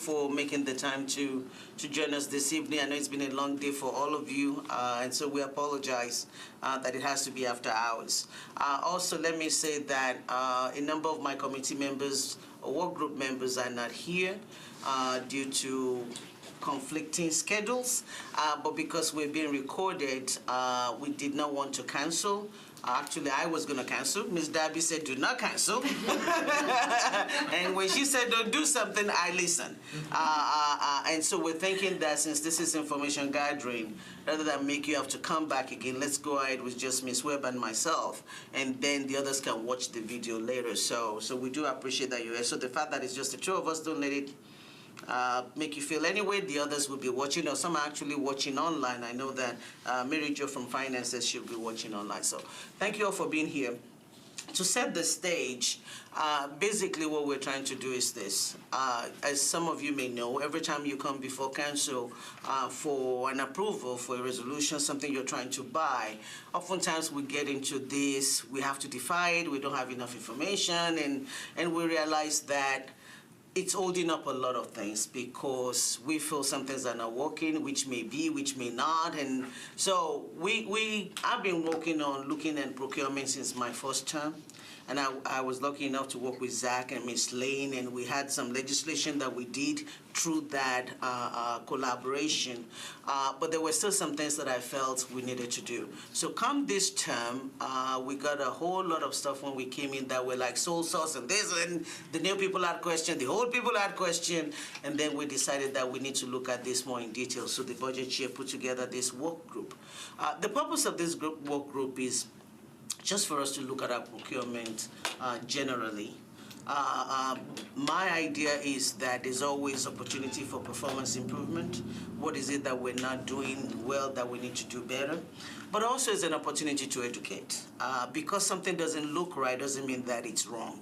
for making the time to join us this evening. I know it's been a long day for all of you, and so we apologize that it has to be after hours. Also, let me say that a number of my committee members or work group members are not here due to conflicting schedules, but because we're being recorded, we did not want to cancel. Actually, I was going to cancel. Ms. Darby said, do not cancel. And when she said, don't do something, I listened. And so we're thinking that since this is information gathering, rather than make you have to come back again, let's go ahead with just Ms. Webb and myself, and then the others can watch the video later. So we do appreciate that you're here. So the fact that it's just the two of us, don't let it make you feel anyway. The others will be watching, or some are actually watching online. I know that Mary Jo from Finances should be watching online. So thank you all for being here. To set the stage, basically what we're trying to do is this. As some of you may know, every time you come before council for an approval, for a resolution, something you're trying to buy, oftentimes we get into this, we have to defy it, we don't have enough information, and we realize that it's holding up a lot of things because we feel some things are not working, which may be, which may not. And so I've been working on looking at procurement since my first term. And I was lucky enough to work with Zach and Ms. Lane, and we had some legislation that we did through that collaboration. But there were still some things that I felt we needed to do. So come this term, we got a whole lot of stuff when we came in that were like sole source and this, and the new people had questions, the old people had questions, and then we decided that we need to look at this more in detail. So the budget chair put together this work group. The purpose of this work group is just for us to look at our procurement generally. My idea is that there's always opportunity for performance improvement. What is it that we're not doing well that we need to do better? But also it's an opportunity to educate. Because something doesn't look right doesn't mean that it's wrong.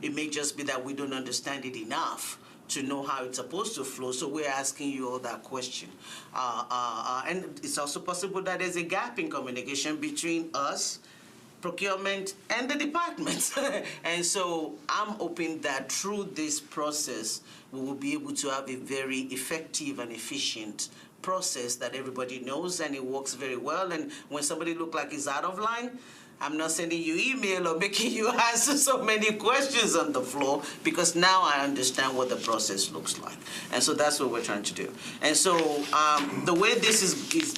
It may just be that we don't understand it enough to know how it's supposed to flow, so we're asking you all that question. And it's also possible that there's a gap in communication between us, procurement, and the departments. And so I'm hoping that through this process, we will be able to have a very effective and efficient process that everybody knows and it works very well. And when somebody looks like he's out of line, I'm not sending you email or making you answer so many questions on the floor, because now I understand what the process looks like. And so that's what we're trying to do. And so the way this is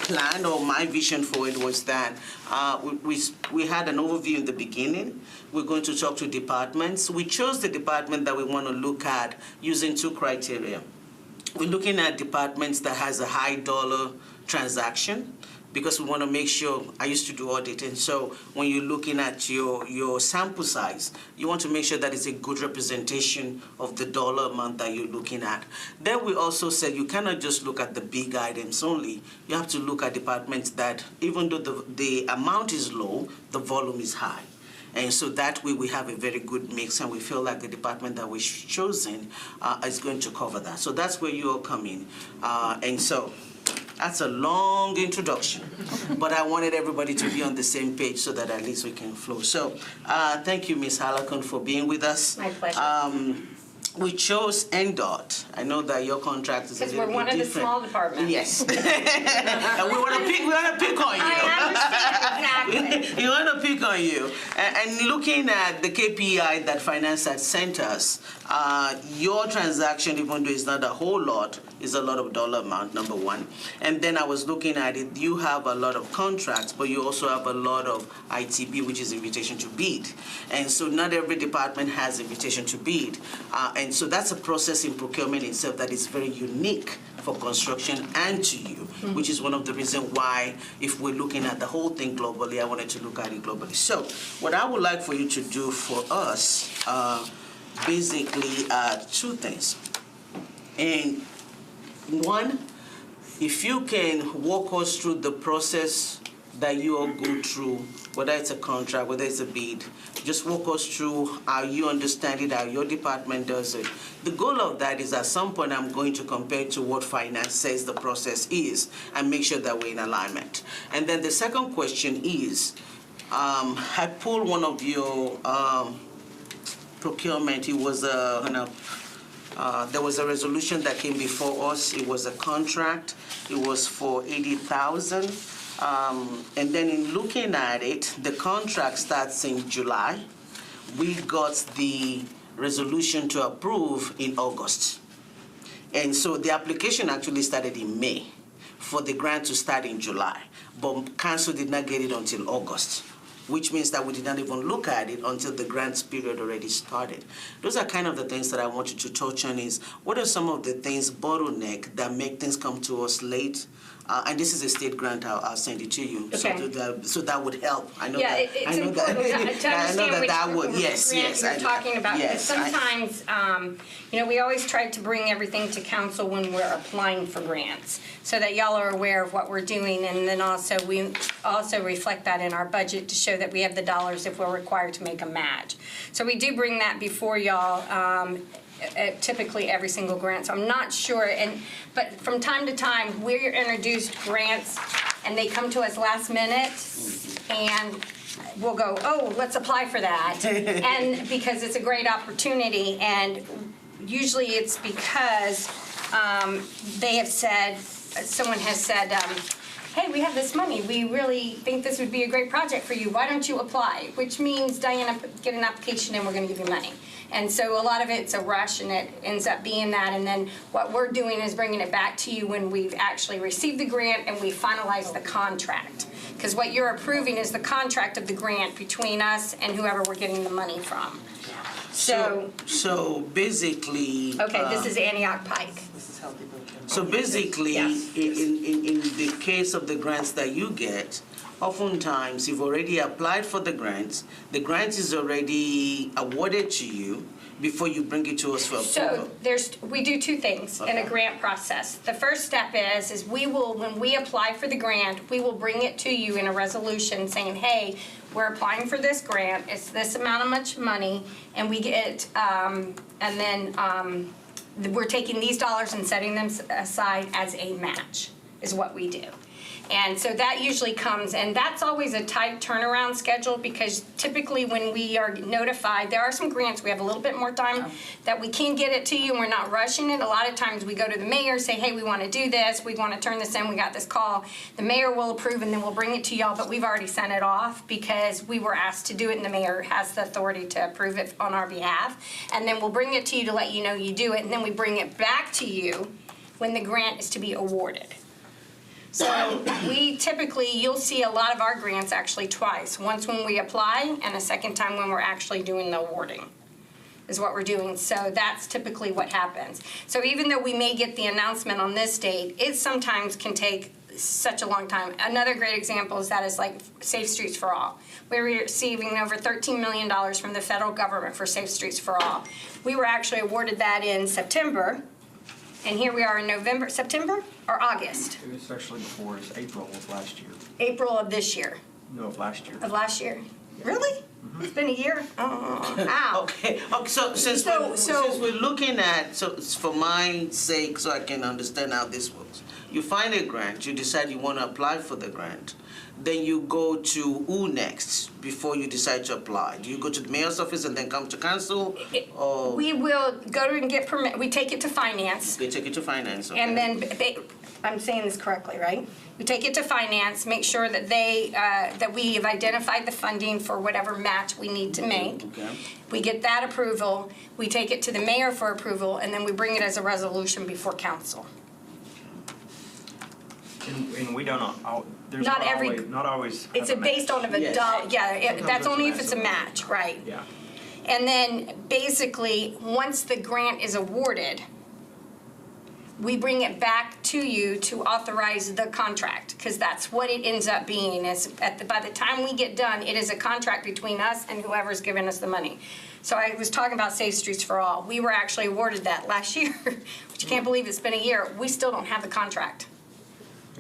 planned, or my vision for it, was that we had an overview in the beginning. We're going to talk to departments. We chose the department that we want to look at using two criteria. We're looking at departments that has a high dollar transaction, because we want to make sure, I used to do audit, and so when you're looking at your sample size, you want to make sure that it's a good representation of the dollar amount that you're looking at. Then we also said you cannot just look at the big items only. You have to look at departments that, even though the amount is low, the volume is high. And so that way we have a very good mix, and we feel like the department that we've chosen is going to cover that. So that's where you all come in. And so that's a long introduction, but I wanted everybody to be on the same page so that at least we can flow. So thank you, Ms. Halakun, for being with us. My pleasure. We chose NDOT. I know that your contract is a little bit different. Because we're one of the small departments. Yes. And we want to pick on you. I understand, exactly. We want to pick on you. And looking at the KPI that Finance had sent us, your transaction, even though it's not a whole lot, is a lot of dollar amount, number one. And then I was looking at it, you have a lot of contracts, but you also have a lot of ITB, which is invitation to bid. And so not every department has invitation to bid. And so that's a process in procurement itself that is very unique for construction and to you, which is one of the reasons why, if we're looking at the whole thing globally, I wanted to look at it globally. So what I would like for you to do for us, basically two things. And one, if you can walk us through the process that you all go through, whether it's a contract, whether it's a bid, just walk us through how you understand it, how your department does it. The goal of that is at some point I'm going to compare to what finance says the process is and make sure that we're in alignment. And then the second question is, I pulled one of your procurement. It was There was a resolution that came before us. It was a contract. It was for $80,000. And then in looking at it, the contract starts in July. We got the resolution to approve in August. And so the application actually started in May for the grant to start in July, but council did not get it until August, which means that we did not even look at it until the grants period already started. Those are kind of the things that I want you to touch on is, what are some of the things, bottleneck, that make things come to us late? And this is a state grant, I'll send it to you. Okay. So that would help. I know Yeah, that. it's I know important that, to I know understand that which that would, yes, grant yes. you're talking about. Yes, sometimes, we always try to bring everything to council when we're applying for grants, so that y'all are aware of what we're doing, and then also we also reflect that in our budget to show that we have the dollars if we're required to make a match. So we do bring that before y'all. Typically every single grant, so I'm not sure, but from time to time we're introduced grants and they come to us last minute and we'll go, oh, let's apply for that. And because it's a great opportunity, and usually it's because they have said, someone has said, hey, we have this money, we really think this would be a great project for you, why don't you apply? Which means, Diana, get an application and we're gonna give you money. And so a lot of it's a rush, and it ends up being that, and then what we're doing is bringing it back to you when we've actually received the grant and we finalize the contract. Because what you're approving is the contract of the grant between us and whoever we're getting the money from. So basically. Okay, this is Antioch Pike. So basically, Yes. in the case of the grants that you get, oftentimes you've already applied for the grant is already awarded to you before you bring it to us for approval. So we do two things in a grant process. The first step is we will, when we apply for the grant, we will bring it to you in a resolution saying, hey, we're applying for this grant, it's this amount of much money, and we get, and then we're taking these dollars and setting them aside as a match, is what we do. And so that usually comes, and that's always a tight turnaround schedule, because typically when we are notified, there are some grants, we have a little bit more time that we can get it to you and we're not rushing it. A lot of times we go to the mayor, say, hey, we want to do this, we want to turn this in, we got this call. The mayor will approve and then we'll bring it to y'all, but we've already sent it off because we were asked to do it and the mayor has the authority to approve it on our behalf. And then we'll bring it to you to let you know you do it, and then we bring it back to you when the grant is to be awarded. So we typically, you'll see a lot of our grants actually twice. Once when we apply and a second time when we're actually doing the awarding is what we're doing. So that's typically what happens. So even though we may get the announcement on this date, it sometimes can take such a long time. Another great example is that is like Safe Streets for All. We're receiving over $13 million from the federal government for Safe Streets for All. We were actually awarded that in September. And here we are in November, September, or August? It was actually before, it's April of last year. April of this year. No, of last year. Of last year? Really? Mm-hmm. It's been a year? Oh, ow. Okay, so since we're looking at, so for my sake, so I can understand how this works. You find a grant, you decide you want to apply for the grant, then you go to who next before you decide to apply? Do you go to the mayor's office and then come to council? Or We will go and get permit, we take it to finance. they take it to finance? Okay. And then, I'm saying this correctly, right? We take it to finance, make sure that that we have identified the funding for whatever match we need to make. Okay. We get that approval, we take it to the mayor for approval, and then we bring it as a resolution before council. And we don't, there's Not every- not always. It's have a based on match. a Yes. dollar, yeah, Sometimes that's it's only a if it's a match, right? Yeah. And then basically, once the grant is awarded, we bring it back to you to authorize the contract, because that's what it ends up being. Is by the time we get done, it is a contract between us and whoever's giving us the money. So I was talking about Safe Streets for All. We were actually awarded that last year, which you can't believe it's been a year. We still don't have the contract.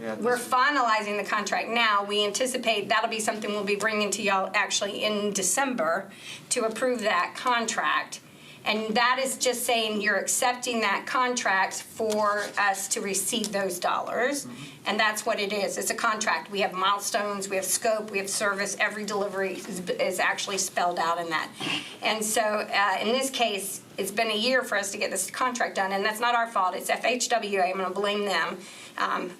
Yeah, We're finalizing the contract now. We anticipate that'll be something we'll be bringing to y'all actually in December to approve that contract. And that is just saying you're accepting that contract for us to receive those dollars. And that's what it is. It's a contract. We have milestones, we have scope, we have service. Every delivery is actually spelled out in that. And so in this case, it's been a year for us to get this contract done, and that's not our fault. It's FHWA. I'm going to blame them,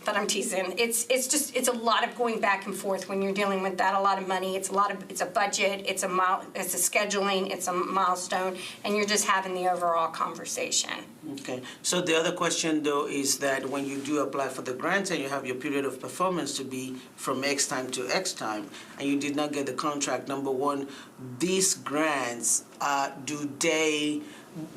but I'm teasing. It's a lot of going back and forth when you're dealing with that. A lot of money. It's a budget. It's a scheduling. It's a milestone, and you're just having the overall conversation. Okay. So the other question, though, is that when you do apply for the grant and you have your period of performance to be from X time to X time, and you did not get the contract, number one, these grants,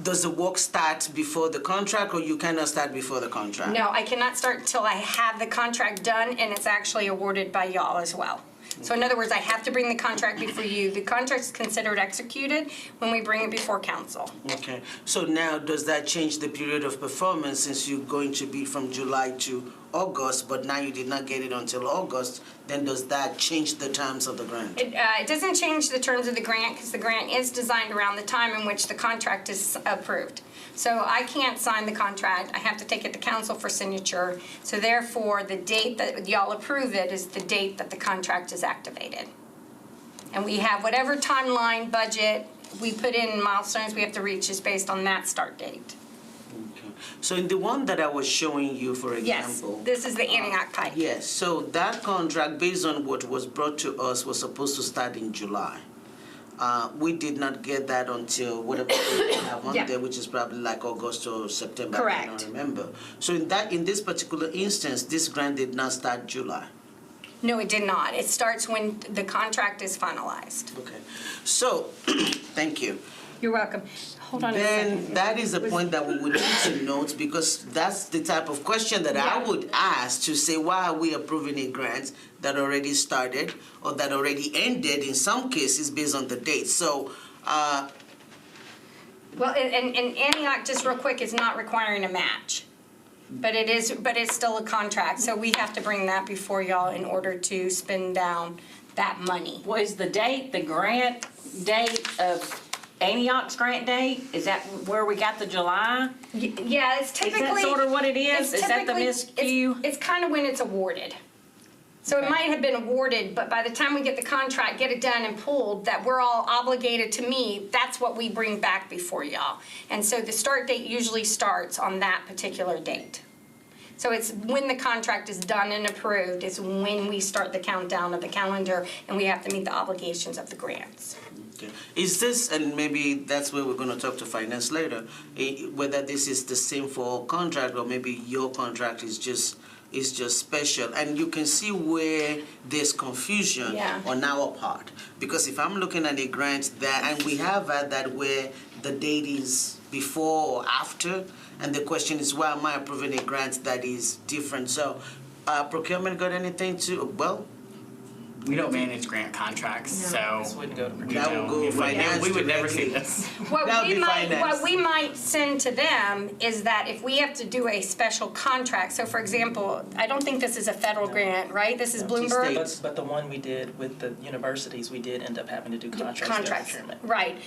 does the work start before the contract, or you cannot start before the contract? No, I cannot start until I have the contract done, and it's actually awarded by y'all as well. So in other words, I have to bring the contract before you. The contract's considered executed when we bring it before council. Okay. So now, does that change the period of performance, since you're going to be from July to August, but now you did not get it until August? Then does that change the terms of the grant? It doesn't change the terms of the grant, because the grant is designed around the time in which the contract is approved. So I can't sign the contract. I have to take it to council for signature. So therefore, the date that y'all approve it is the date that the contract is activated. And we have whatever timeline, budget, we put in milestones we have to reach is based on that start date. Okay. So in the one that I was showing you, for Yes, example. this is the Antioch pipe. Yes, so that contract, based on what was brought to us, was supposed to start in July. We did not get that until whatever we have on Yeah. there, which is probably like August or September. I Correct. don't remember. So in this particular instance, this grant did not start July. No, it did not. It starts when the contract is finalized. Okay. So, thank you. You're welcome. Hold on a second. Then that is a point that we would need to note, because that's the type of question that I Yeah. would ask, to say, why are we approving a grant that already started or that already ended in some cases based on the date? So, Well, and Antioch, just real quick, is not requiring a match. But it's still a contract, so we have to bring that before y'all in order to spend down that money. Was the date, the grant date of Antioch's grant date? Is that where we got the July? Yeah, it's Is typically. that sort of what it is? it's Is that the typically- miscue? It's kind of when it's awarded. So it Okay. might have been awarded, but by the time we get the contract, get it done and pulled, that we're all obligated to meet, that's what we bring back before y'all. And so the start date usually starts on that particular date. So it's when the contract is done and approved, is when we start the countdown of the calendar, and we have to meet the obligations of the grants. okay. Is this, and maybe that's where we're going to talk to finance later, whether this is the same for all contract, or maybe your contract is just special, and you can see where there's confusion Yeah. on our part. Because if I'm looking at a grant that, and we have had that where the date is before or after, and the question is, why am I approving a grant that is different? So, procurement got anything to, well, We don't manage grant contracts, so. This wouldn't go to you That would know, go it would- finance We would never directly. see this. What That would we be might, finance. what we might send to them is that if we have to do a special contract, so for example, I don't think this is a federal grant, right? This is No, Bloomberg? But the one we did with the universities, we did end up having to do contracts. Contracts, procurement. right.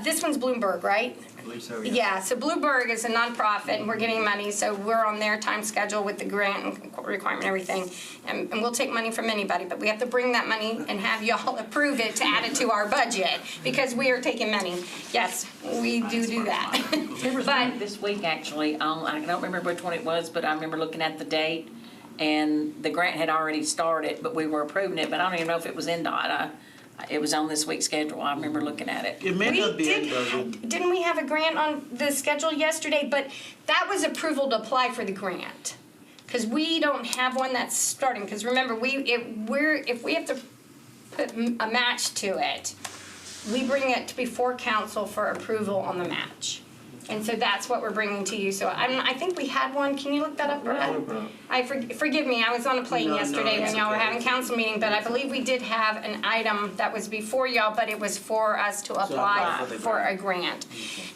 This one's Bloomberg, right? I believe so, Yeah, so Bloomberg is a nonprofit, and we're getting money, so we're on their time schedule with the grant and requirement and everything. And we'll take money from anybody, but we have to bring that money and have y'all approve it to add it to our budget, because we are taking money. Yes, we do that. There was But- one this week, actually, I don't remember which one it was, but I remember looking at the date, and the grant had already started, but we were approving it, but I don't even know if it was NDOT. It was on this week's schedule, I remember looking at it. it may We not be did, end of it. didn't we have a grant on the schedule yesterday? But that was approval to apply for the grant. Because we don't have one that's starting, because remember, if we have to put a match to it, we bring it before council for approval on the match. And so that's what we're bringing to you. So I think we had one. Can you look that up, Brad? Forgive me, I was on a plane No, yesterday it's when y'all were okay. having council meeting, but I believe we did have an item that was before y'all, but it was for us to apply apply for the for a grant.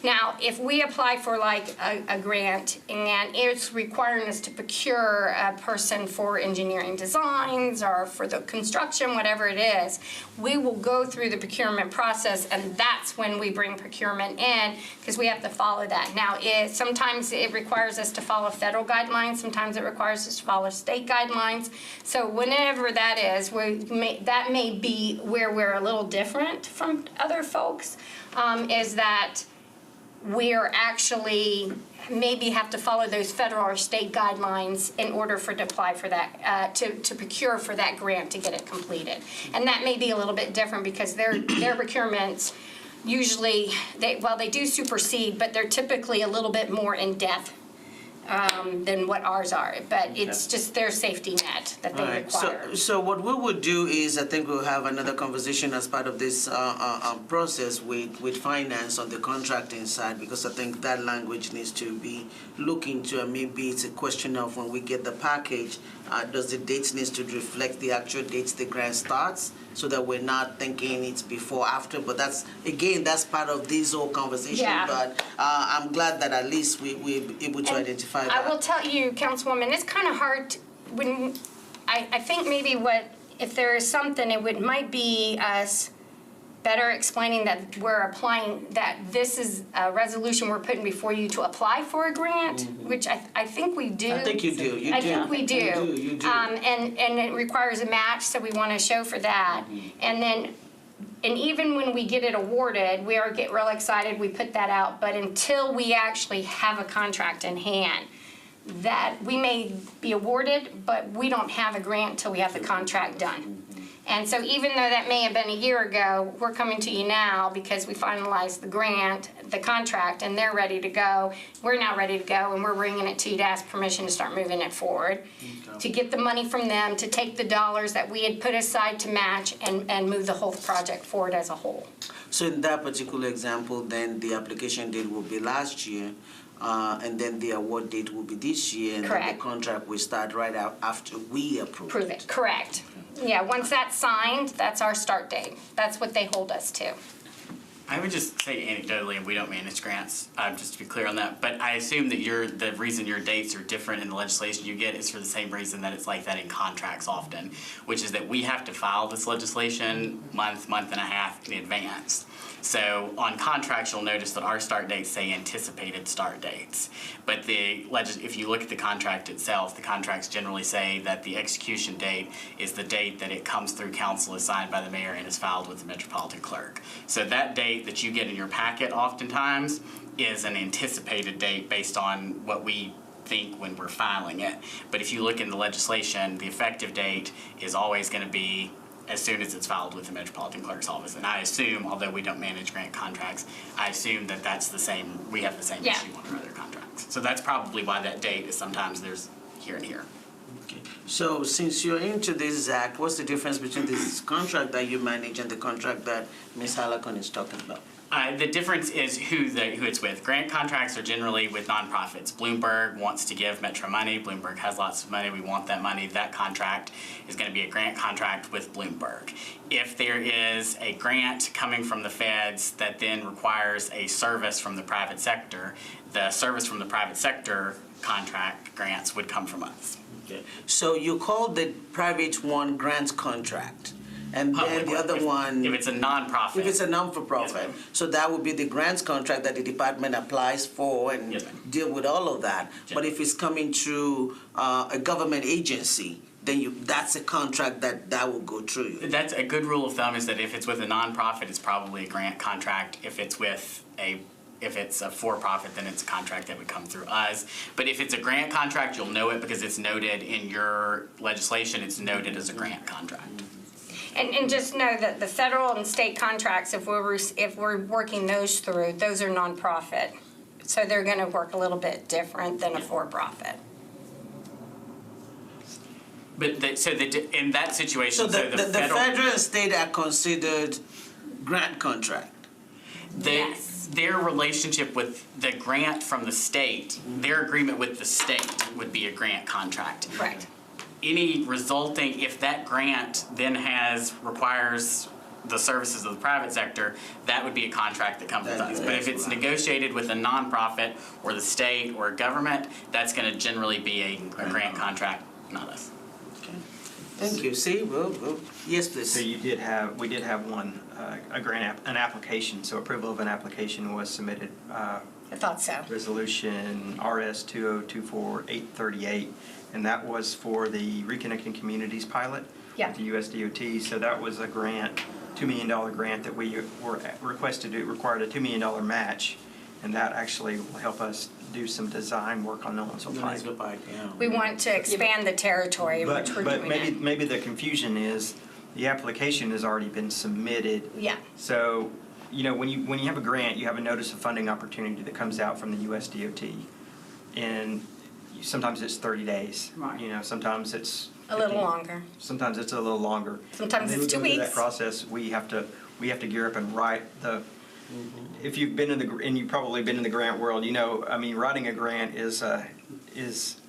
Now, if we apply for like a grant and it's requiring us to procure a person for engineering designs or for the construction, whatever it is, we will go through the procurement process, and that's when we bring procurement in, because we have to follow that. Now, sometimes it requires us to follow federal guidelines, sometimes it requires us to follow state guidelines. So whenever that is, that may be where we're a little different from other folks, is that we're actually maybe have to follow those federal or state guidelines in order to apply for that, to procure for that grant to get it completed. And that may be a little bit different because their procurements usually, they do supersede, but they're typically a little bit more in-depth than what ours are. But it's just their safety net that they Right. require. So what we would do is, I think we'll have another conversation as part of this process with finance on the contracting side, because I think that language needs to be looked into, and maybe it's a question of when we get the package, does the dates needs to reflect the actual dates the grant starts, so that we're not thinking it's before, after, but that's part of this whole conversation. Yeah. But I'm glad that at least we're able to And identify that. I will tell you, Councilwoman, it's kind of hard when, I think maybe if there is something, it might be us better explaining that we're applying, that this is a resolution we're putting before you to apply for a grant, which I think we do. I think you do. You I do. think we do. You do. And it requires a match, so we want to show for that. And then, and even when we get it awarded, we get real excited, we put that out, but until we actually have a contract in hand, that we may be awarded, but we don't have a grant until we have the contract done. And so even though that may have been a year ago, we're coming to you now because we finalized the grant, the contract, and they're ready to go. We're now ready to go, and we're bringing it to you to ask permission to start moving it forward, to get the money from them, to take the dollars that we had put aside to match and move the whole project forward as a whole. So in that particular example, then the application date will be last year, and then the award date will be this year, and then Correct. the contract will start right out after we approve Prove it, correct. Yeah, once that's signed, that's our start date. That's what they hold us to. I would just say anecdotally, and we don't manage grants, just to be clear on that, but I assume that the reason your dates are different in the legislation you get is for the same reason that it's like that in contracts often, which is that we have to file this legislation month and a half in advance. So on contracts, you'll notice that our start dates say anticipated start dates. But if you look at the contract itself, the contracts generally say that the execution date is the date that it comes through council, is signed by the mayor, and is filed with the Metropolitan clerk. So that date that you get in your packet oftentimes is an anticipated date based on what we think when we're filing it. But if you look in the legislation, the effective date is always going to be as soon as it's filed with the Metropolitan Clerk's office. And I assume, although we don't manage grant contracts, I assume that that's the same, we have the same Yeah. issue on our other contracts. So that's probably why that date is sometimes there's here and here. Okay. So since you're into this, Zach, what's the difference between this contract that you manage and the contract that Ms. Halacon is talking about? The difference is who it's with. Grant contracts are generally with nonprofits. Bloomberg wants to give Metro money. Bloomberg has lots of money. We want that money. That contract is going to be a grant contract with Bloomberg. If there is a grant coming from the feds that then requires a service from the private sector, the service from the private sector contract grants would come from us. Okay. So you call the private one grant contract, and then Public the one. other one. If it's a nonprofit. If it's a non-for-profit, Yes, ma'am. so that would be the grants contract that the department applies for and Yes, ma'am. deal with all of that. But if it's coming through a government agency, then that's a contract that will go through you. That's a good rule of thumb, is that if it's with a nonprofit, it's probably a grant contract. If it's a for-profit, then it's a contract that would come through us. But if it's a grant contract, you'll know it because it's noted in your legislation. It's noted as a grant contract. And just know that the federal and state contracts, if we're working those through, those are nonprofit. So they're gonna work a little bit different than a for-profit. But in that situation, So the federal, federal and state are considered grant contract. Yes. their relationship with the grant from the state, their agreement with the state would be a grant contract. Right. Any resulting, if that grant then requires the services of the private sector, that would be a contract that comes with us. But if it's negotiated with a nonprofit or the state or a government, that's going to generally be a grant contract, not us. Okay. Thank you. See, yes, please. So we did have one, an application, so approval of an application was submitted, I thought so. resolution RS 2024-838, and that was for the Reconnecting Communities pilot Yeah. with the USDOT. So that was a grant, $2 million grant that we were requested. It required a $2 million match, and that actually will help us do some design work on Nolensville Pike. We want to expand the territory in which we're But doing maybe, it. maybe the confusion is, the application has already been submitted. Yeah. So, you know, when you have a grant, you have a notice of funding opportunity that comes out from the US DOT. And sometimes it's 30 days. Right. You know, sometimes it's A little 50. longer. Sometimes it's a little longer. Sometimes And it's then 2 we go through weeks. that process, we have to gear up and write the, if you've been in the, and you've probably been in the grant world, you know, I mean, writing a grant is a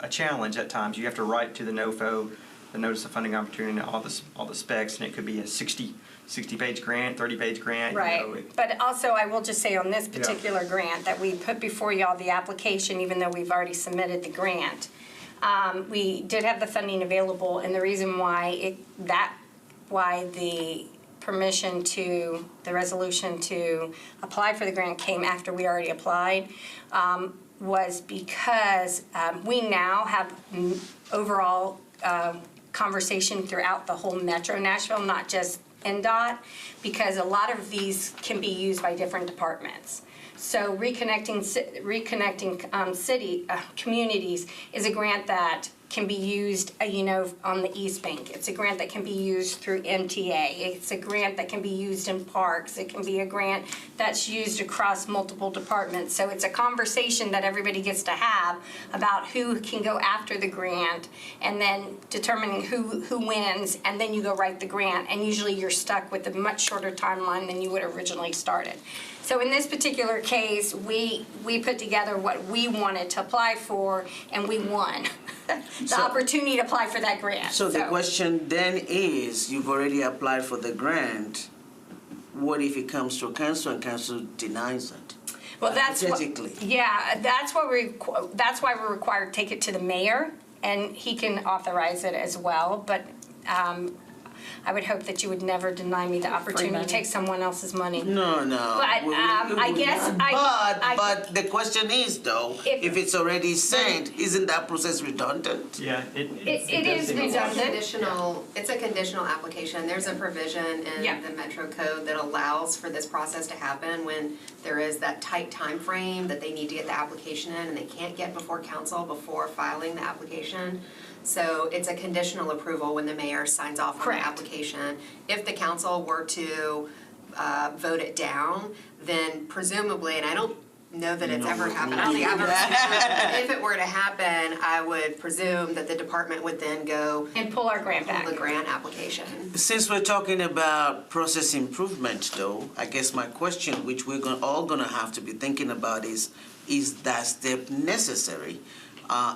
challenge at times. You have to write to the NOFO, the Notice of Funding Opportunity, and all the specs, and it could be a 60-page grant, 30-page grant. Right, You know, but also I will just say on this particular grant that we put before y'all the application, even though we've already submitted the grant, we did have the funding available, and the reason why the permission to, the resolution to apply for the grant came after we already applied, was because we now have overall conversation throughout the whole Metro Nashville, not just NDOT, because a lot of these can be used by different departments. So reconnecting communities is a grant that can be used, you know, on the East Bank. It's a grant that can be used through MTA. It's a grant that can be used in parks. It can be a grant that's used across multiple departments. So it's a conversation that everybody gets to have about who can go after the grant, and then determining who wins, and then you go write the grant. And usually you're stuck with a much shorter timeline than you would originally started. So in this particular case, we put together what we wanted to apply for, and we won the opportunity to apply for that grant. So the question then is, you've already applied for the grant. What if it comes to council and council denies it? Well, that's what, Hypothetically. yeah, that's why we're required to take it to the mayor, and he can authorize it as well. But I would hope that you would never deny me the opportunity to money. take someone else's money. No. But, I guess But the question is though, if it's already sent, isn't that process redundant? Yeah, It does is seem- redundant. It's a conditional application. There's a provision Yeah. in the Metro Code that allows for this process to happen when there is that tight time frame that they need to get the application in and they can't get before council before filing the application. So it's a conditional approval when the mayor signs off on the Correct. application. If the council were to vote it down, then presumably, and I don't know that it's ever happened, I don't think I've ever seen it, but if it were to happen, I would presume that the department would then go And pull our grant pull back. the grant application. Since we're talking about process improvement though, I guess my question, which we're all gonna have to be thinking about is that step necessary?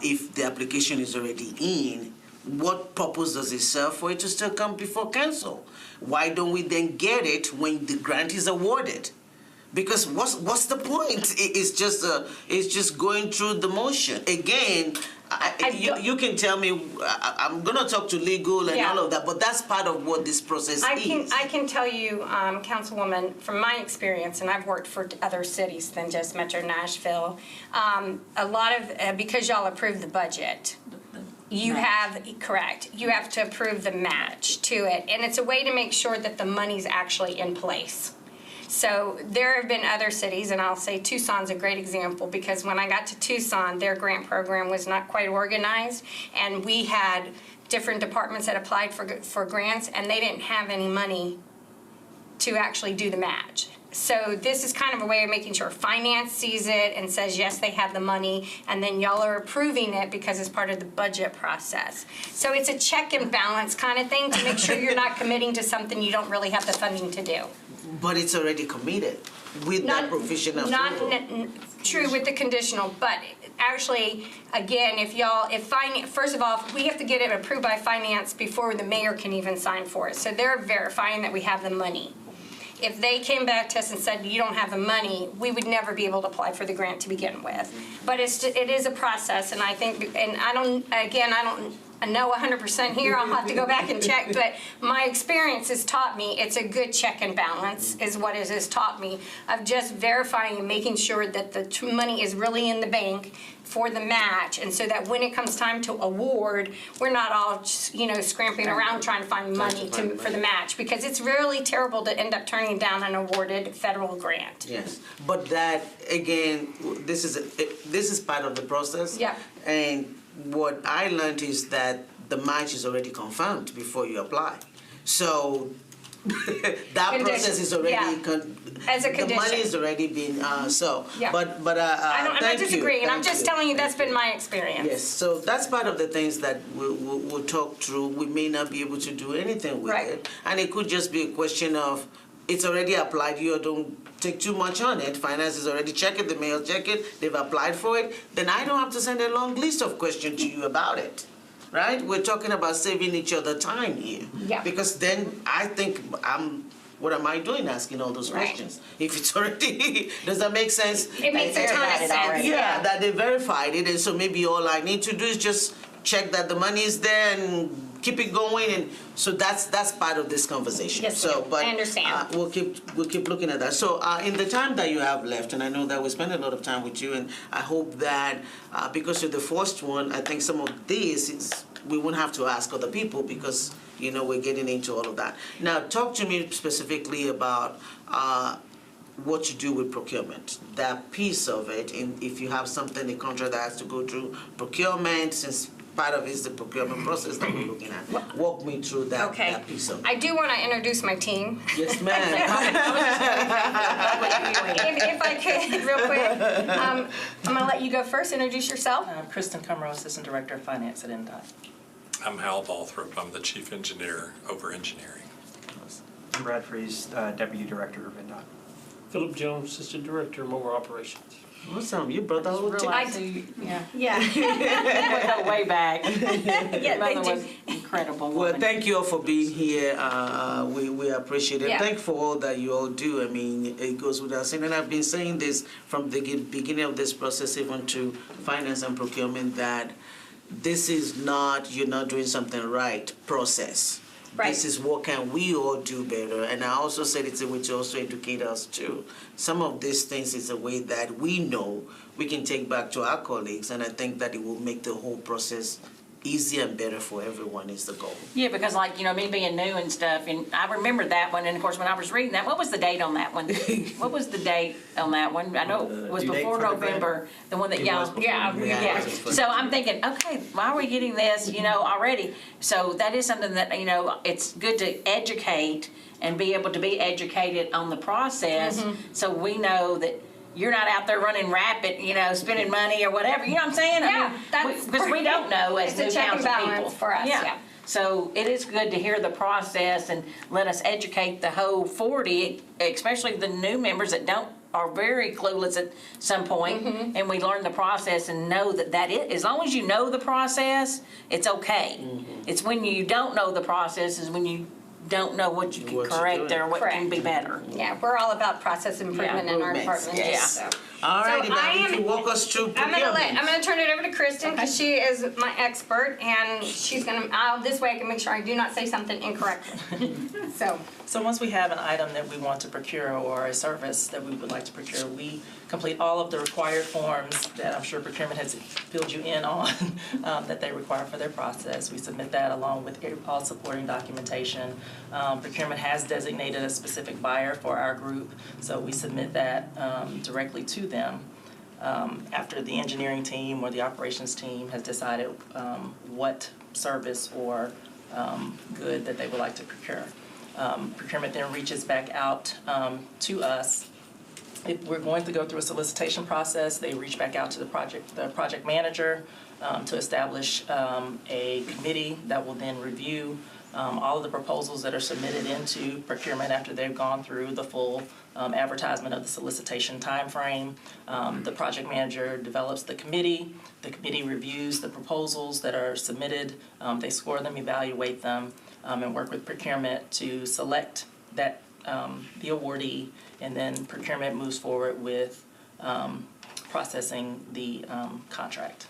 If the application is already in, what purpose does it serve for it to still come before council? Why don't we then get it when the grant is awarded? Because what's the point? It's just going through the motion. Again, you can tell me, I'm gonna talk to legal and Yeah. all of that, but that's part of what this process is. I can tell you, Councilwoman, from my experience, and I've worked for other cities than just Metro Nashville, a lot of, because y'all approved the budget, you have, correct, you have to approve the match to it. And it's a way to make sure that the money's actually in place. So there have been other cities, and I'll say Tucson's a great example, because when I got to Tucson, their grant program was not quite organized, and we had different departments that applied for grants, and they didn't have any money to actually do the match. So this is kind of a way of making sure finance sees it and says, yes, they have the money, and then y'all are approving it because it's part of the budget process. So it's a check and balance kind of thing to make sure you're not committing to something you don't really have the funding to do. But it's already committed with that provision of approval. True with the conditional, but actually, again, first of all, we have to get it approved by finance before the mayor can even sign for it. So they're verifying that we have the money. If they came back to us and said, you don't have the money, we would never be able to apply for the grant to begin with. But it is a process, and I think, and I don't know 100% here, I'll have to go back and check, but my experience has taught me it's a good check and balance is what it has taught me of just verifying and making sure that the money is really in the bank for the match, and so that when it comes time to award, we're not all scramping around trying to find money for the match, because it's really terrible to end up turning down an awarded federal grant. Yes, but that again, this is part of the process. Yeah. And what I learned is that the match is already confirmed before you apply. So that Condition. process is already Yeah. As a the condition. money is already been Yeah. But I'm not thank you, disagreeing, I'm thank just you. telling you that's been my experience. Yes, so that's part of the things that we'll talk through. We may not be able to do anything with Right. it. And it could just be a question of, it's already applied, you don't take too much on it. Finance is already check it, the mail check it, they've applied for it. Then I don't have to send a long list of questions to you about it, right? We're talking about saving each other time here. Yeah. Because then I think what am I doing asking all those Right. questions? If it's already, does that make sense? It makes a ton of sense. Yeah, that they verified it, and so maybe all I need to do is just check that the money is there and keep it going, and so that's part of this conversation. Yes, so, ma'am. but I understand. we'll keep looking at that. So, in the time that you have left, and I know that we spent a lot of time with you, and I hope that because you're the first one, I think some of this we won't have to ask other people because we're getting into all of that. Now, talk to me specifically about what you do with procurement, that piece of it, and if you have something, a contract that has to go through procurement, since part of it is the procurement process that we're looking at. Walk me through that, Okay. that piece of it. I do want to introduce my team. Yes, ma'am. If I could, real quick. I'm going to let you go first. Introduce yourself. Kristen Cumro, Assistant Director of Finance at NDOT. I'm Hal Balthrop. I'm the Chief Engineer over Engineering. I'm Brad Freeze, Deputy Director of NDOT. Philip Jones, Assistant Director, Mobile Operations. Awesome, you brought the whole team. Yeah. Yeah. We go way back. Yeah, Mother they was do. incredible Well, woman. thank you all for being here. We appreciate it. Yeah. Thank you for all that you all do. I mean, it goes without saying. And I've been saying this from the beginning of this process, even to finance and procurement, that this is not, you're not doing something right process. Right. This is what can we all do better. And I also said it's a way to also educate us too. Some of these things is a way that we know we can take back to our colleagues, and I think that it will make the whole process easier and better for everyone is the goal. Yeah, because me being new and stuff, and I remember that one, and of course, when I was reading that, what was the date on that one? What was the date on that one? I know it was Due date before for the grant? November, the one that It was before. yeah. Yeah. So I'm thinking, okay, why are we getting this, already? So that is something that, it's good to educate and be able to be educated on the process, so we know that you're not out there running rapid, spending money or whatever, you know what I'm saying? Yeah, that's because we don't know as It's a new check and council people. balance for us, yeah. So it is good to hear the process and let us educate the whole 40, especially the new members that are very clueless at some point, and we learn the process and know that as long as you know the process, it's okay. It's when you don't know the process is when you don't know what you can What you're correct doing. or what can be better. Yeah, we're all about process improvement in our Improvements, department. yes. So. All righty, So now I you am- can walk us through I'm procurement. gonna turn it over to Kristen because she is my expert, and she's gonna. This way I can make sure I do not say something incorrectly. So once we have an item that we want to procure or a service that we would like to procure, we complete all of the required forms that I'm sure procurement has filled you in on that they require for their process. We submit that along with all supporting documentation. Procurement has designated a specific buyer for our group, so we submit that directly to them after the engineering team or the operations team has decided what service or good that they would like to procure. Procurement then reaches back out to us. If we're going to go through a solicitation process, they reach back out to the project manager to establish a committee that will then review all of the proposals that are submitted into procurement after they've gone through the full advertisement of the solicitation timeframe. The project manager develops the committee reviews the proposals that are submitted, they score them, evaluate them, and work with procurement to select that the awardee, and then procurement moves forward with processing the contract.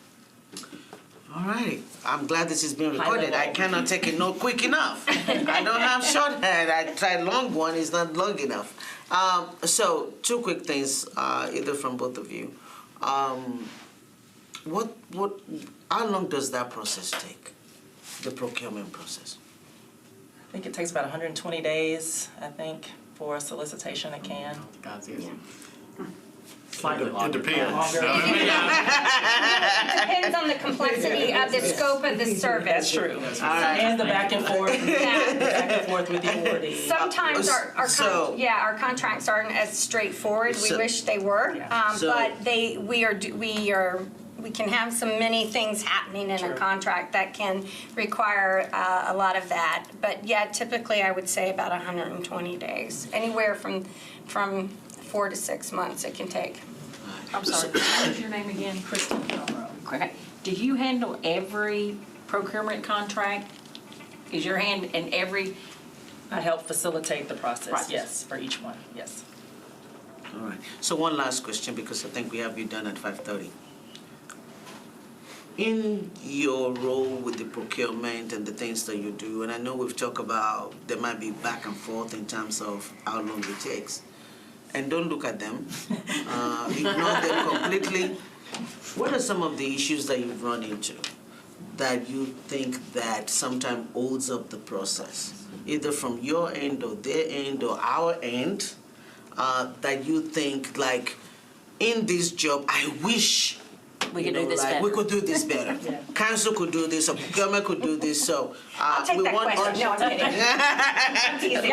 All right. I'm glad this is being recorded. I cannot take a note quick enough. I don't have shorthand. I tried long one. It's not long enough. So, two quick things, either from both of you. How long does that process take? The procurement process? I think it takes about 120 days, I think, for a solicitation it can. God's ears. Slightly longer. It depends. Depends on the complexity of the scope of the service. That's true. And the back and forth, with the awardee. Sometimes our So- contracts aren't as straightforward. We So- wish they were, So- but we can have so many things happening in a contract that can require a lot of that. But yeah, typically I would say about 120 days, anywhere from 4 to 6 months it can take. I'm sorry, what was your name again? Kristen. Okay. Do you handle every procurement contract? Is your hand in every? I help facilitate the process, Process. yes, for each one, yes. All right. So one last question, because I think we have you done at 5:30. In your role with the procurement and the things that you do, and I know we've talked about there might be back and forth in terms of how long it takes, and don't look at them, ignore them completely. What are some of the issues that you've run into that you think that sometimes holds up the process, either from your end or their end or our end, that you think, like, in this job, I wish We could do this better. we could do this better. Council could do this, or government could do this. So I'll take we that want question. No, I'm kidding.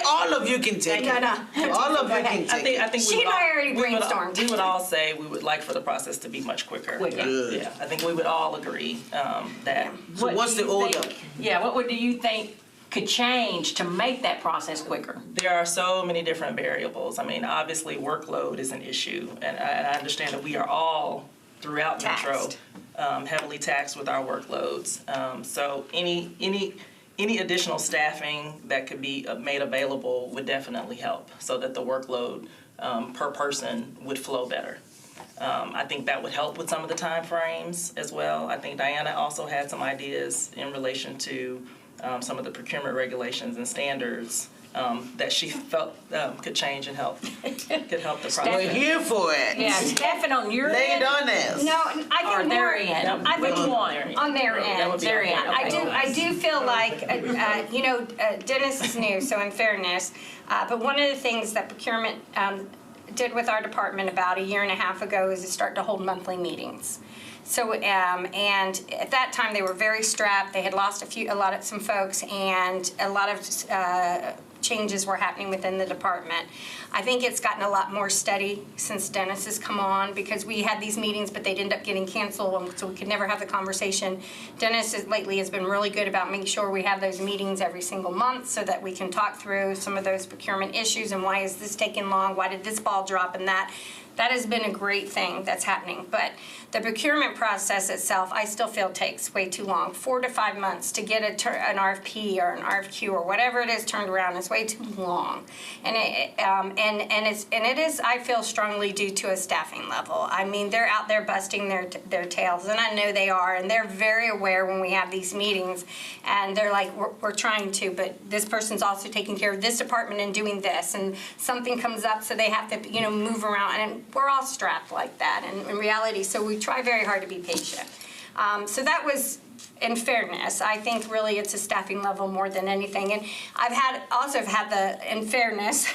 all of you can take it. No. All of you can take it. I think She we would and I all- already we would all- brainstormed. We would all say we would like for the process to be much quicker. Quicker. Good. Yeah, I think we would all agree that. So What what's do the you order? think- Yeah, what do you think could change to make that process quicker? There are so many different variables. I mean, obviously, workload is an issue, and I understand that we are all, throughout Metro, Taxed. heavily taxed with our workloads. So any additional staffing that could be made available would definitely help, so that the workload per person would flow better. I think that would help with some of the timeframes as well. I think Diana also had some ideas in relation to some of the procurement regulations and standards that she felt could change and could help the process. We're here for it. Yeah, Stefan, on your Lay end? it on us. No, I Or think their more, end? I think Which one? on their That would end. be Their end, okay. I do feel like, Dennis is new, so in fairness, but one of the things that procurement did with our department about 1.5 years ago is to start to hold monthly meetings. So, and at that time, they were very strapped. They had lost some folks, and a lot of changes were happening within the department. I think it's gotten a lot more steady since Dennis has come on, because we had these meetings, but they'd end up getting canceled, so we could never have the conversation. Dennis lately has been really good about making sure we have those meetings every single month so that we can talk through some of those procurement issues and why is this taking long, why did this ball drop, and that. That has been a great thing that's happening. But the procurement process itself, I still feel takes way too long. 4 to 5 months to get an RFP or an RFQ or whatever it is turned around is way too long. And it is, I feel strongly, due to a staffing level. I mean, they're out there busting their tails, and I know they are, and they're very aware when we have these meetings, and they're like, we're trying to, but this person's also taking care of this department and doing this, and something comes up, so they have to, move around, and we're all strapped like that in reality, so we try very hard to be patient. So that was, in fairness, I think really it's a staffing level more than anything. And I've had in fairness,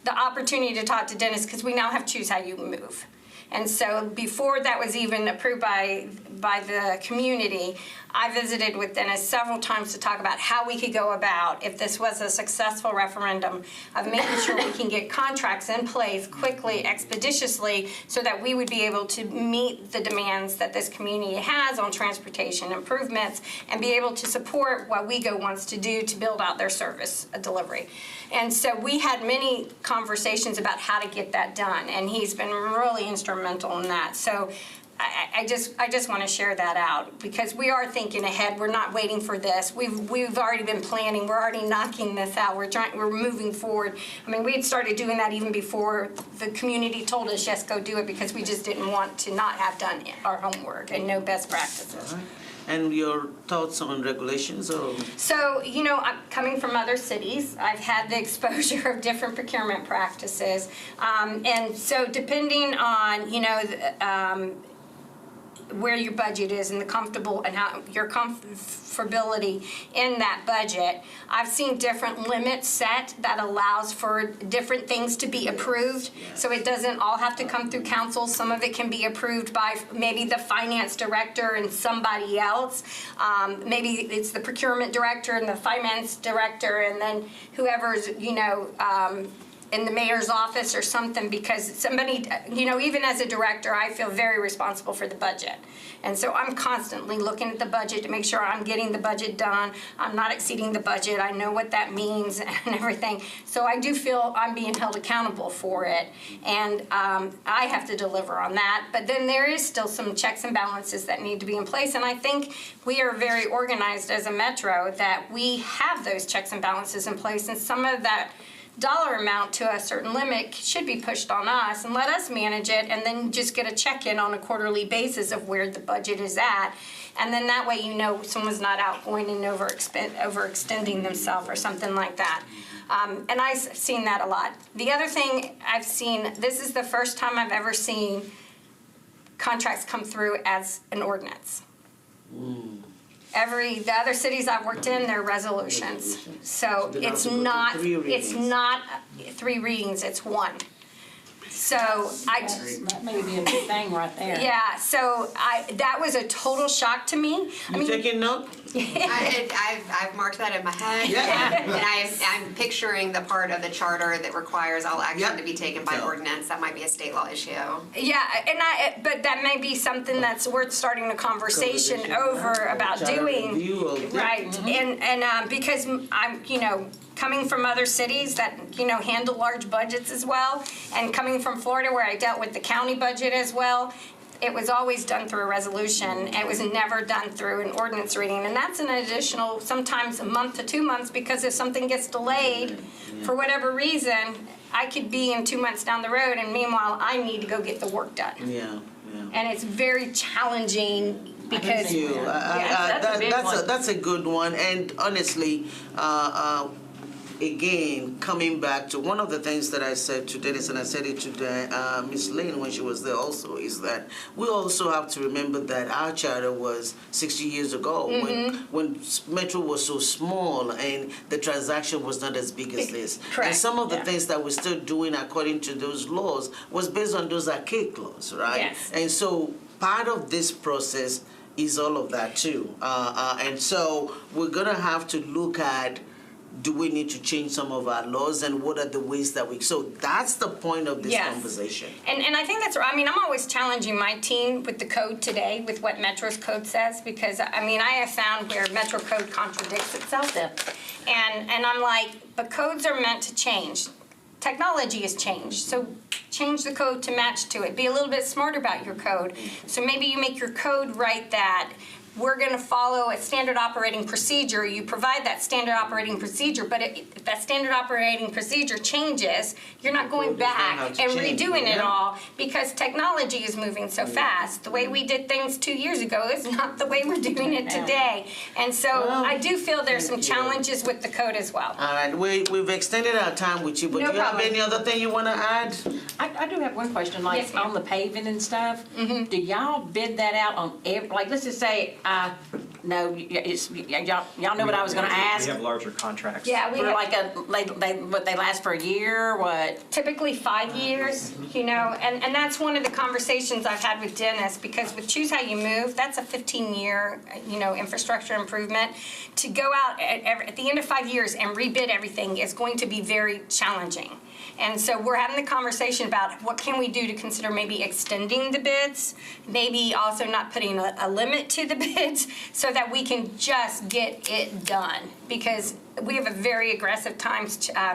the opportunity to talk to Dennis, because we now have Choose How You Move. And so before that was even approved by the community, I visited with Dennis several times to talk about how we could go about, if this was a successful referendum, of making sure we can get contracts in place quickly, expeditiously, so that we would be able to meet the demands that this community has on transportation improvements and be able to support what WeGo wants to do to build out their service delivery. And so we had many conversations about how to get that done, and he's been really instrumental in that. So I just want to share that out because we are thinking ahead. We're not waiting for this. We've already been planning. We're already knocking this out. We're moving forward. I mean, we had started doing that even before the community told us, yes, go do it, because we just didn't want to not have done our homework and know best practices. And your thoughts on regulations or? So, I'm coming from other cities. I've had the exposure of different procurement practices. And so depending on, where your budget is and how your comfortability in that budget, I've seen different limits set that allows for different things to be approved. So it doesn't all have to come through council. Some of it can be approved by maybe the finance director and somebody else. Maybe it's the procurement director and the finance director and then whoever's, in the mayor's office or something, because somebody, even as a director, I feel very responsible for the budget. And so I'm constantly looking at the budget to make sure I'm getting the budget done. I'm not exceeding the budget. I know what that means and everything. So I do feel I'm being held accountable for it. And I have to deliver on that. But then there is still some checks and balances that need to be in place. And I think we are very organized as a metro that we have those checks and balances in place. And some of that dollar amount to a certain limit should be pushed on us and let us manage it, and then just get a check-in on a quarterly basis of where the budget is at. And then that way someone's not outgoing and overextending themselves or something like that. And I've seen that a lot. The other thing I've seen, this is the first time I've ever seen contracts come through as an ordinance. The other cities I've worked in, they're resolutions. So it's not 3 readings, it's 1. So That may be a big thing right there. yeah, so that was a total shock to me. You taking note? I've marked that in my head. Yeah. And I'm picturing the part of the charter that requires all action to be taken by ordinance. That might be a state law issue. Yeah, but that may be something that's worth starting a conversation over about doing. Right, and because I'm, coming from other cities that, handle large budgets as well, and coming from Florida where I dealt with the county budget as well, it was always done through a resolution. It was never done through an ordinance reading. And that's an additional, sometimes a month to 2 months, because if something gets delayed for whatever reason, I could be in 2 months down the road, and meanwhile, I need to go get the work done. Yeah. And it's very challenging because Thank you. That's a good one. And honestly, again, coming back to one of the things that I said to Dennis, and I said it to Miss Lane when she was there also, is that we also have to remember that our charter was 60 years ago when Metro was so small and the transaction was not as big as this. Correct. And some of the things that we're still doing according to those laws was based on those archaic laws, right? Yes. And so part of this process is all of that too. And so we're gonna have to look at, do we need to change some of our laws, and what are the ways that so that's the point of this conversation. And I think that's right. I mean, I'm always challenging my team with the code today, with what Metro's code says, because I have found where Metro code contradicts itself. And I'm like, but codes are meant to change. Technology has changed, so change the code to match to it. Be a little bit smarter about your code. So maybe you make your code right that we're going to follow a standard operating procedure. You provide that standard operating procedure, but if that standard operating procedure changes, you're not going back and redoing it all, because technology is moving so fast. The way we did things 2 years ago is not the way we're doing it today. And so I do feel there's some challenges with the code as well. All right, we've extended our time with you, but do you have any other thing you want to add? I do have one question, Yes, ma'am. on the paving and stuff. Do y'all bid that out on let's just say, no, y'all know what I was gonna ask? We have larger contracts. Yeah, we For have they last for a year, or what? typically 5 years, and that's one of the conversations I've had with Dennis, because with Choose How You Move, that's a 15-year, infrastructure improvement. To go out at the end of 5 years and rebid everything is going to be very challenging. And so we're having the conversation about what can we do to consider maybe extending the bids, maybe also not putting a limit to the bids so that we can just get it done. Because we have a very aggressive time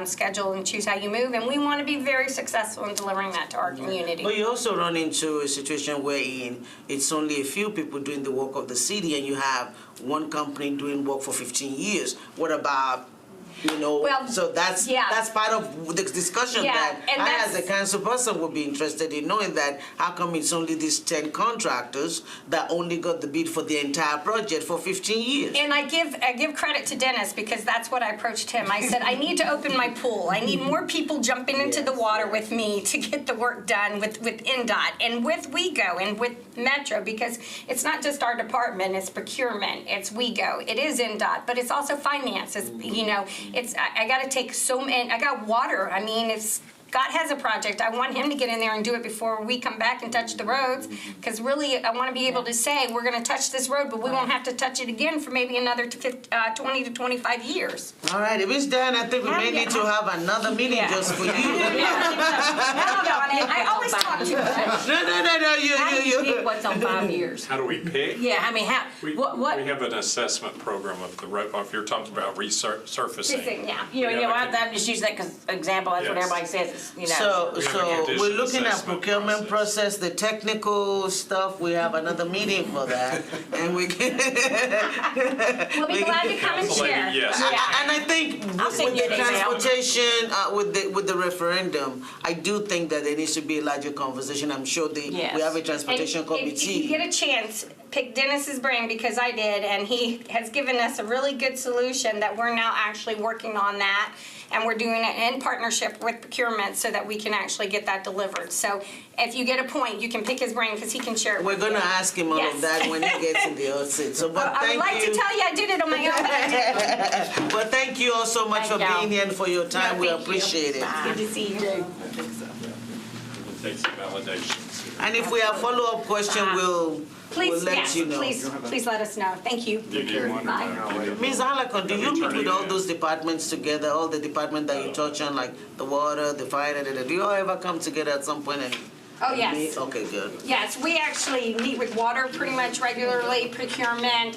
schedule and Choose How You Move, and we want to be very successful in delivering that to our community. But you also run into a situation wherein it's only a few people doing the work of the city and you have one company doing work for 15 years. What about, Well, so that's part of the discussion that and I as a that's- council person would be interested in knowing that how come it's only these 10 contractors that only got the bid for the entire project for 15 years? And I give credit to Dennis because that's what I approached him. I said, I need to open my pool. I need more people jumping into the water with me to get the work done with NDOT and with WeGo and with Metro, because it's not just our department, it's procurement, it's WeGo, it is NDOT, but it's also finance. It's, I got to take so many, I got water. I mean, if Scott has a project, I want him to get in there and do it before we come back and touch the roads, because really, I want to be able to say, we're going to touch this road, but we won't have to touch it again for maybe another 20 to 25 years. All right, Miss Dan, I think we may need to have another meeting just for you. I always talk too much. No, you. What's on 5 years? How do we pick? Yeah, I mean, We have an assessment program of the road, if you're talking about resurfacing. Yeah. I'm just using that as example, that's what Yes. everybody says, So, We have a we're condition looking at assessment procurement process, the technical stuff, we have another meeting for that, and we can. We'll be glad to come and Council lady, share. yes. And I think I'll with send you the an email. transportation, with the referendum, I do think that there needs to be a larger conversation. I'm sure we Yes. have a transportation And if you committee. get a chance, pick Dennis's brain because I did, and he has given us a really good solution that we're now actually working on that, and we're doing it in partnership with procurement so that we can actually get that delivered. So if you get a point, you can pick his brain because he can share it We're with gonna you. ask him all Yes. of that when he gets in the hot seat. So, but I would thank like you. to tell you I did it on my own, but I didn't. But thank you all so much Thank for y'all. being here and for your time. No, We thank you. appreciate it. Good to see you. We'll take some validations. And if we have follow-up question, we'll Please, let yes, you know. please let us know. Thank you. You need one or Bye. no? Ms. Halakon, do you meet turn with it all in. those departments together, all the departments that you touch on, like the water, the fire, do you all ever come together at some point and Oh, yes. meet? Okay, good. Yes, we actually meet with water pretty much regularly, procurement,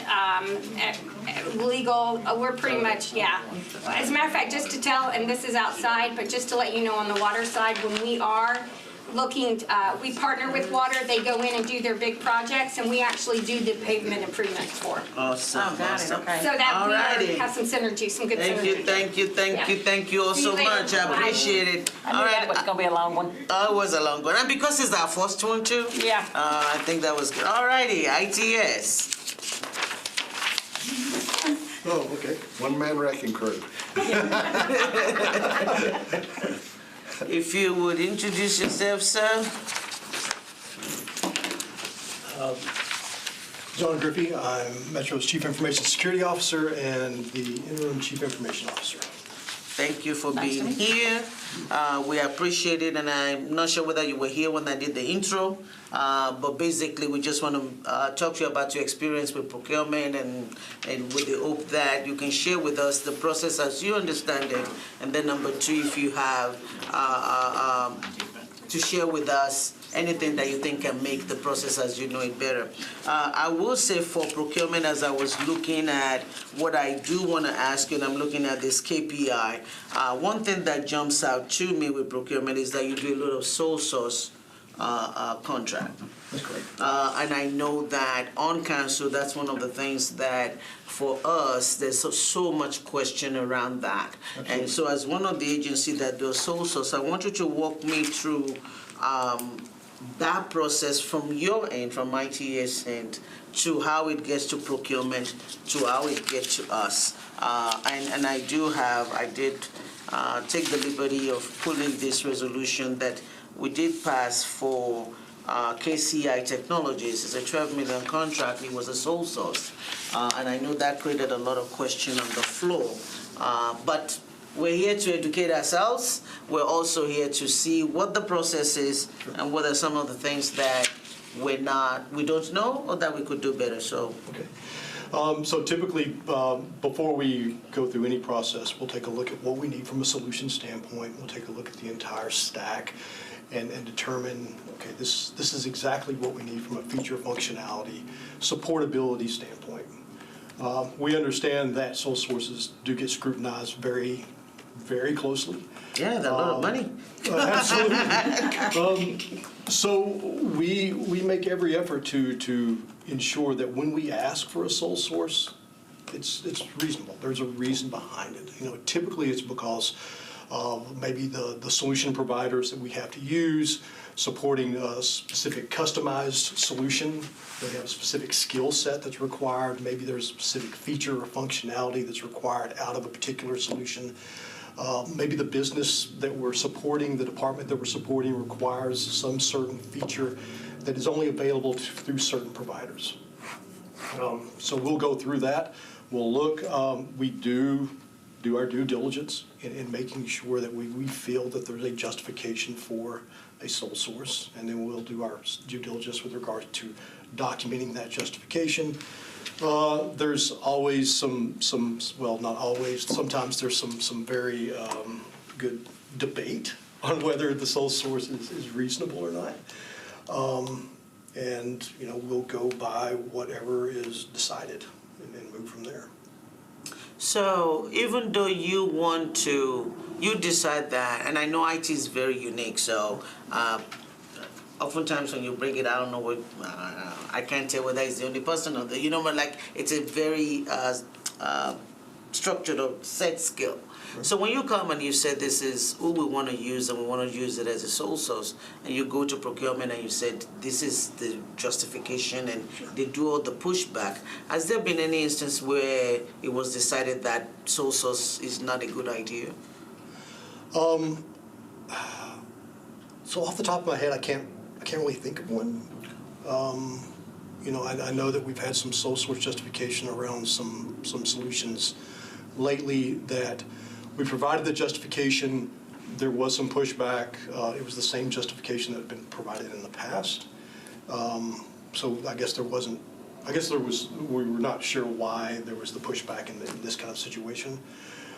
legal, we're pretty much, yeah. As a matter of fact, just to tell, and this is outside, but just to let you know on the water side, when we are looking, we partner with water, they go in and do their big projects, and we actually do the pavement improvements for them. Awesome, Oh, got it, awesome. okay. So that we Alrighty. have some synergy, some good Thank you, synergy. thank you all See so you later. much. I Bye. appreciate it. I knew All that was right, gonna be a long one. it was a long one. And because it's our first one too, Yeah. I think that was good. Alrighty, ITS. Oh, okay. One-man wrecking crew. If you would introduce yourself, sir. John Griffey, I'm Metro's Chief Information Security Officer and the Interim Chief Information Officer. Thank you for Nice to being meet you. here. We appreciate it, and I'm not sure whether you were here when I did the intro, but basically we just want to talk to you about your experience with procurement and with the hope that you can share with us the process as you understand it, and then number two, if you have to share with us anything that you think can make the process as you know it better. I will say for procurement, as I was looking at what I do want to ask you, and I'm looking at this KPI, one thing that jumps out to me with procurement is that you do a lot of sole source contract. That's correct. And I know that on council, that's one of the things that for us, there's so much question around that. And so as one of the agencies that does sole source, I want you to walk me through that process from your end, from ITS end, to how it gets to procurement, to how it gets to us. And I did take the liberty of pulling this resolution that we did pass for KCI Technologies. It's a 12 million contract. It was a sole source. And I know that created a lot of question on the floor. But we're here to educate ourselves. We're also here to see what the process is and what are some of the things that we don't know or that we could do better. So, Okay. So typically, before we go through any process, we'll take a look at what we need from a solution standpoint. We'll take a look at the entire stack and determine, okay, this is exactly what we need from a feature functionality, supportability standpoint. We understand that sole sources do get scrutinized very, very closely. Yeah, they're a lot of money. Absolutely. So we make every effort to ensure that when we ask for a sole source, it's reasonable. There's a reason behind it. Typically it's because maybe the solution providers that we have to use supporting a specific customized solution. They have a specific skill set that's required. Maybe there's a specific feature or functionality that's required out of a particular solution. Maybe the business that we're supporting, the department that we're supporting requires some certain feature that is only available through certain providers. So we'll go through that. We'll look. We do our due diligence in making sure that we feel that there's a justification for a sole source, and then we'll do our due diligence with regard to documenting that justification. There's always some, well, not always, sometimes there's some very good debate on whether the sole source is reasonable or not. And, we'll go by whatever is decided and move from there. So even though you decide that, and I know IT is very unique, so oftentimes when you bring it, I don't know what, I can't tell whether it's the only person or but like it's a very structured or set skill. So when you come and you say this is who we want to use and we want to use it as a sole source, and you go to procurement and you said this is the justification and they do all the pushback, has there been any instance where it was decided that sole source is not a good idea? So off the top of my head, I can't really think of one. I know that we've had some sole source justification around some solutions lately that we provided the justification. There was some pushback. It was the same justification that had been provided in the past. So I guess there was, we were not sure why there was the pushback in this kind of situation.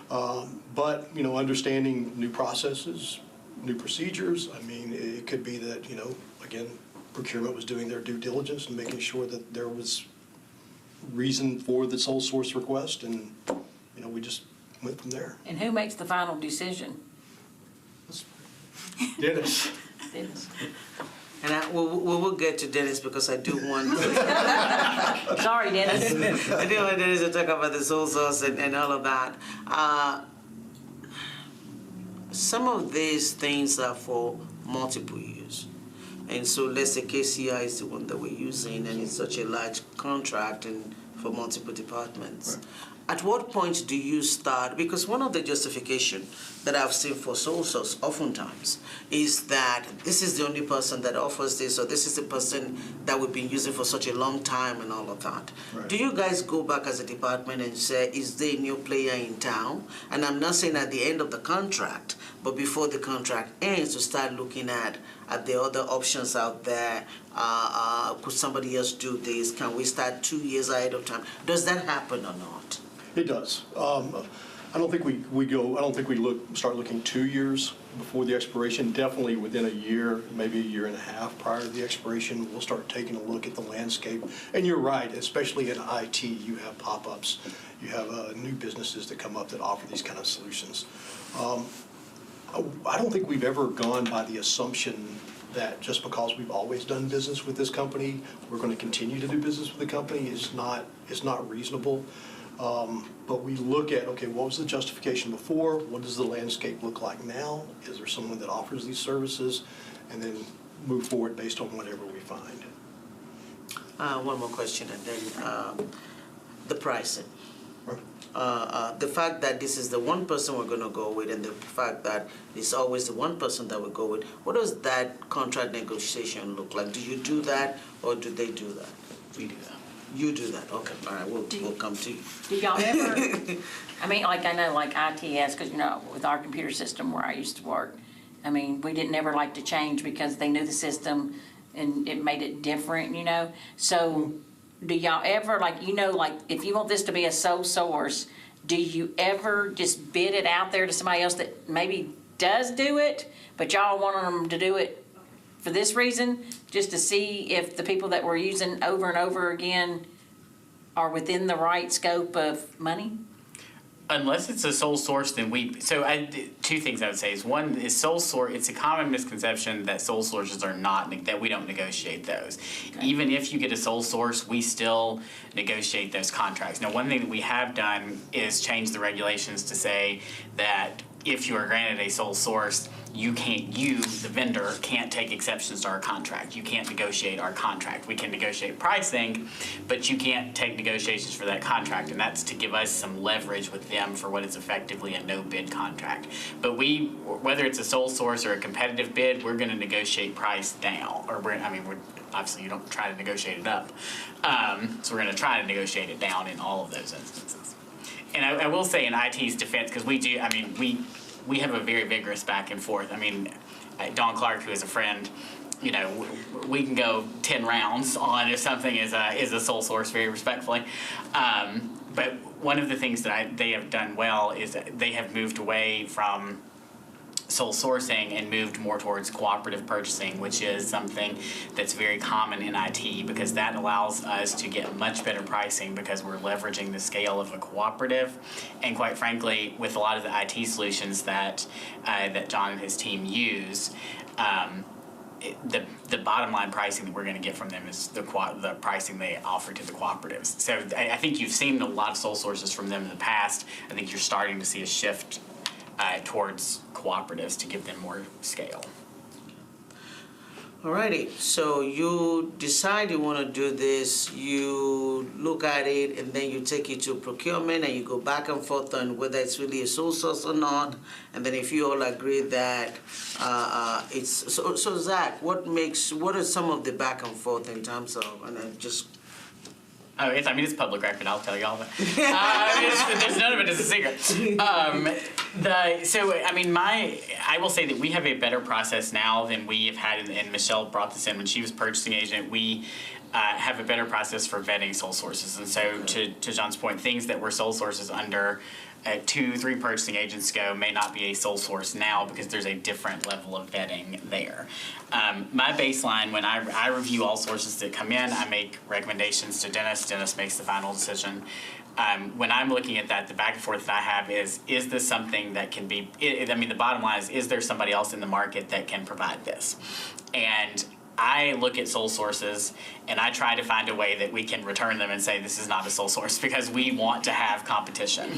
But, understanding new processes, new procedures, it could be that, again, procurement was doing their due diligence and making sure that there was reason for the sole source request, and, we just went from there. And who makes the final decision? Dennis. Dennis. And we will get to Dennis because I do want Sorry, Dennis. I do want Dennis to talk about the sole source and all of that. Some of these things are for multiple use. And so let's say KCI is the one that we're using, and it's such a large contract and for multiple departments. Right. At what point do you start? Because one of the justification that I've seen for sole source oftentimes is that this is the only person that offers this, or this is the person that we've been using for such a long time and all of that. Right. Do you guys go back as a department and say, is there a new player in town? And I'm not saying at the end of the contract, but before the contract ends, to start looking at the other options out there. Could somebody else do this? Can we start 2 years ahead of time? Does that happen or not? It does. I don't think we start looking 2 years before the expiration. Definitely within a year, maybe a year and a half prior to the expiration, we'll start taking a look at the landscape. And you're right, especially in IT, you have pop-ups. You have new businesses that come up that offer these kind of solutions. I don't think we've ever gone by the assumption that just because we've always done business with this company, we're going to continue to do business with the company. It's not reasonable. But we look at, okay, what was the justification before? What does the landscape look like now? Is there someone that offers these services? And then move forward based on whatever we find. One more question, and then the pricing. Right. The fact that this is the one person we're going to go with, and the fact that it's always the one person that we go with, what does that contract negotiation look like? Do you do that, or do they do that? We do that. You do that, okay, all right, we'll come to you. Do y'all ever, I know like ITS, because with our computer system where I used to work, we didn't ever like to change because they knew the system and it made it different, So do y'all ever, like, like, if you want this to be a sole source, do you ever just bid it out there to somebody else that maybe does do it, but y'all want them to do it for this reason, just to see if the people that we're using over and over again are within the right scope of money? Unless it's a sole source, then two things I would say is, one is sole source. It's a common misconception that sole sources are not, that we don't negotiate those. Okay. Even if you get a sole source, we still negotiate those contracts. Now, one thing that we have done is change the regulations to say that if you are granted a sole source, you, the vendor, can't take exceptions to our contract. You can't negotiate our contract. We can negotiate pricing, but you can't take negotiations for that contract, and that's to give us some leverage with them for what is effectively a no-bid contract. But whether it's a sole source or a competitive bid, we're going to negotiate price down, or we're obviously you don't try to negotiate it up. So we're going to try to negotiate it down in all of those instances. And I will say in IT's defense, because we have a very vigorous back and forth. Don Clark, who is a friend, we can go 10 rounds on if something is a sole source, very respectfully. But one of the things that they have done well is that they have moved away from sole sourcing and moved more towards cooperative purchasing, which is something that's very common in IT, because that allows us to get much better pricing because we're leveraging the scale of a cooperative. And quite frankly, with a lot of the IT solutions that John and his team use, the bottom line pricing that we're going to get from them is the pricing they offer to the cooperatives. So I think you've seen a lot of sole sources from them in the past. I think you're starting to see a shift towards cooperatives to give them more scale. Alrighty, so you decide you want to do this, you look at it, and then you take it to procurement, and you go back and forth on whether it's really a sole source or not. And then if you all agree that it's so Zach, what are some of the back and forth in terms of, and then just. Oh, it's public record. I'll tell you all that. There's none of it is a secret. I will say that we have a better process now than we have had, and Michelle brought this in when she was purchasing agent. We have a better process for vetting sole sources, and so to John's point, things that were sole sources under 2-3 purchasing agents ago may not be a sole source now because there's a different level of vetting there. My baseline, when I review all sources that come in, I make recommendations to Dennis. Dennis makes the final decision. When I'm looking at that, the back and forth that I have is this something that can be, the bottom line is there somebody else in the market that can provide this? And I look at sole sources and I try to find a way that we can return them and say this is not a sole source, because we want to have competition.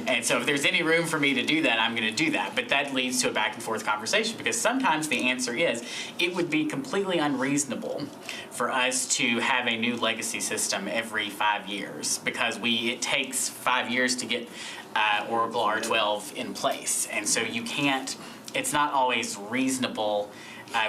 And so if there's any room for me to do that, I'm going to do that. But that leads to a back and forth conversation, because sometimes the answer is it would be completely unreasonable for us to have a new legacy system every 5 years, because it takes 5 years to get Oracle R12 in place. And so it's not always reasonable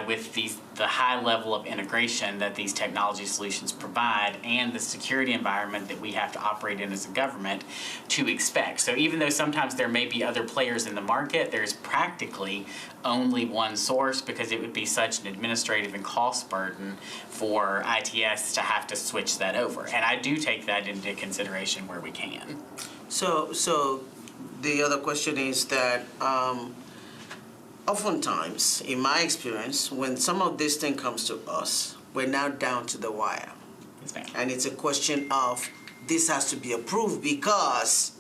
with the high level of integration that these technology solutions provide and the security environment that we have to operate in as a government to expect. So even though sometimes there may be other players in the market, there's practically only one source, because it would be such an administrative and cost burden for ITS to have to switch that over. And I do take that into consideration where we can. So the other question is that oftentimes, in my experience, when some of this thing comes to us, we're now down to the wire. Yes, ma'am. And it's a question of this has to be approved because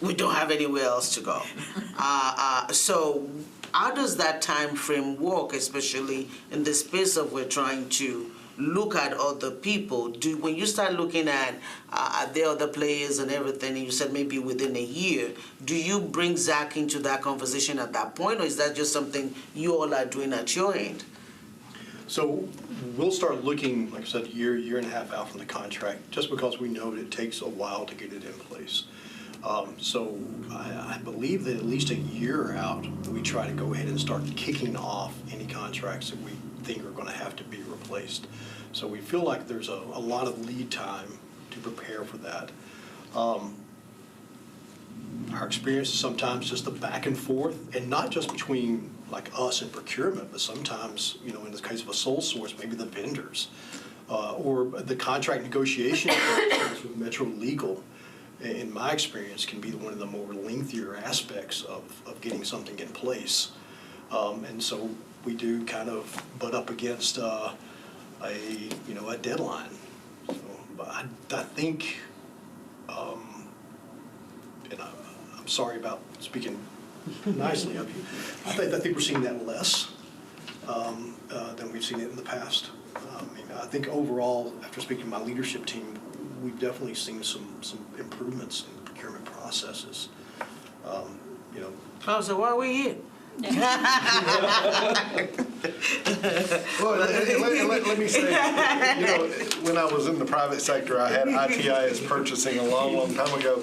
we don't have anywhere else to go. So how does that time frame work, especially in the space of we're trying to look at other people? When you start looking at the other players and everything, and you said maybe within a year, do you bring Zach into that conversation at that point, or is that just something you all are doing at your end? So we'll start looking, like I said, year and a half out from the contract, just because we know that it takes a while to get it in place. So I believe that at least a year out, we try to go ahead and start kicking off any contracts that we think are going to have to be replaced. So we feel like there's a lot of lead time to prepare for that. Our experience is sometimes just the back and forth, and not just between like us and procurement, but sometimes, in the case of a sole source, maybe the vendors. or the contract negotiation process with Metro Legal, in my experience, can be one of the more lengthier aspects of getting something in place. And so we do kind of butt up against a deadline. So, but I think, and I'm sorry about speaking nicely of you, I think we're seeing that less than we've seen it in the past. I think overall, after speaking to my leadership team, we've definitely seen some improvements in procurement processes. Oh, so why are we here? Well, let me say, when I was in the private sector, I had ITI as purchasing a long time ago.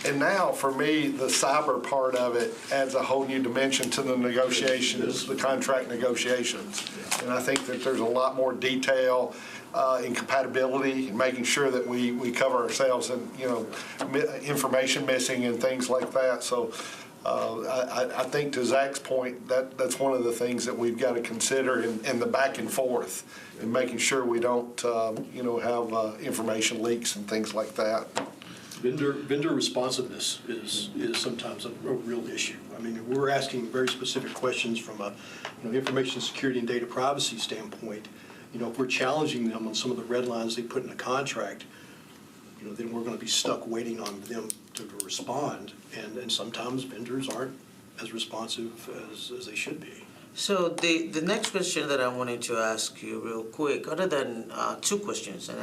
And now, for me, the cyber part of it adds a whole new dimension to the negotiations, the contract negotiations. And I think that there's a lot more detail in compatibility and making sure that we cover ourselves and, information missing and things like that. So I think to Zach's point, that's one of the things that we've got to consider in the back and forth and making sure we don't, have information leaks and things like that. Vendor responsiveness is sometimes a real issue. We're asking very specific questions from a information security and data privacy standpoint. If we're challenging them on some of the red lines they put in a contract, then we're going to be stuck waiting on them to respond. And sometimes vendors aren't as responsive as they should be. So the next question that I wanted to ask you real quick, other than two questions, and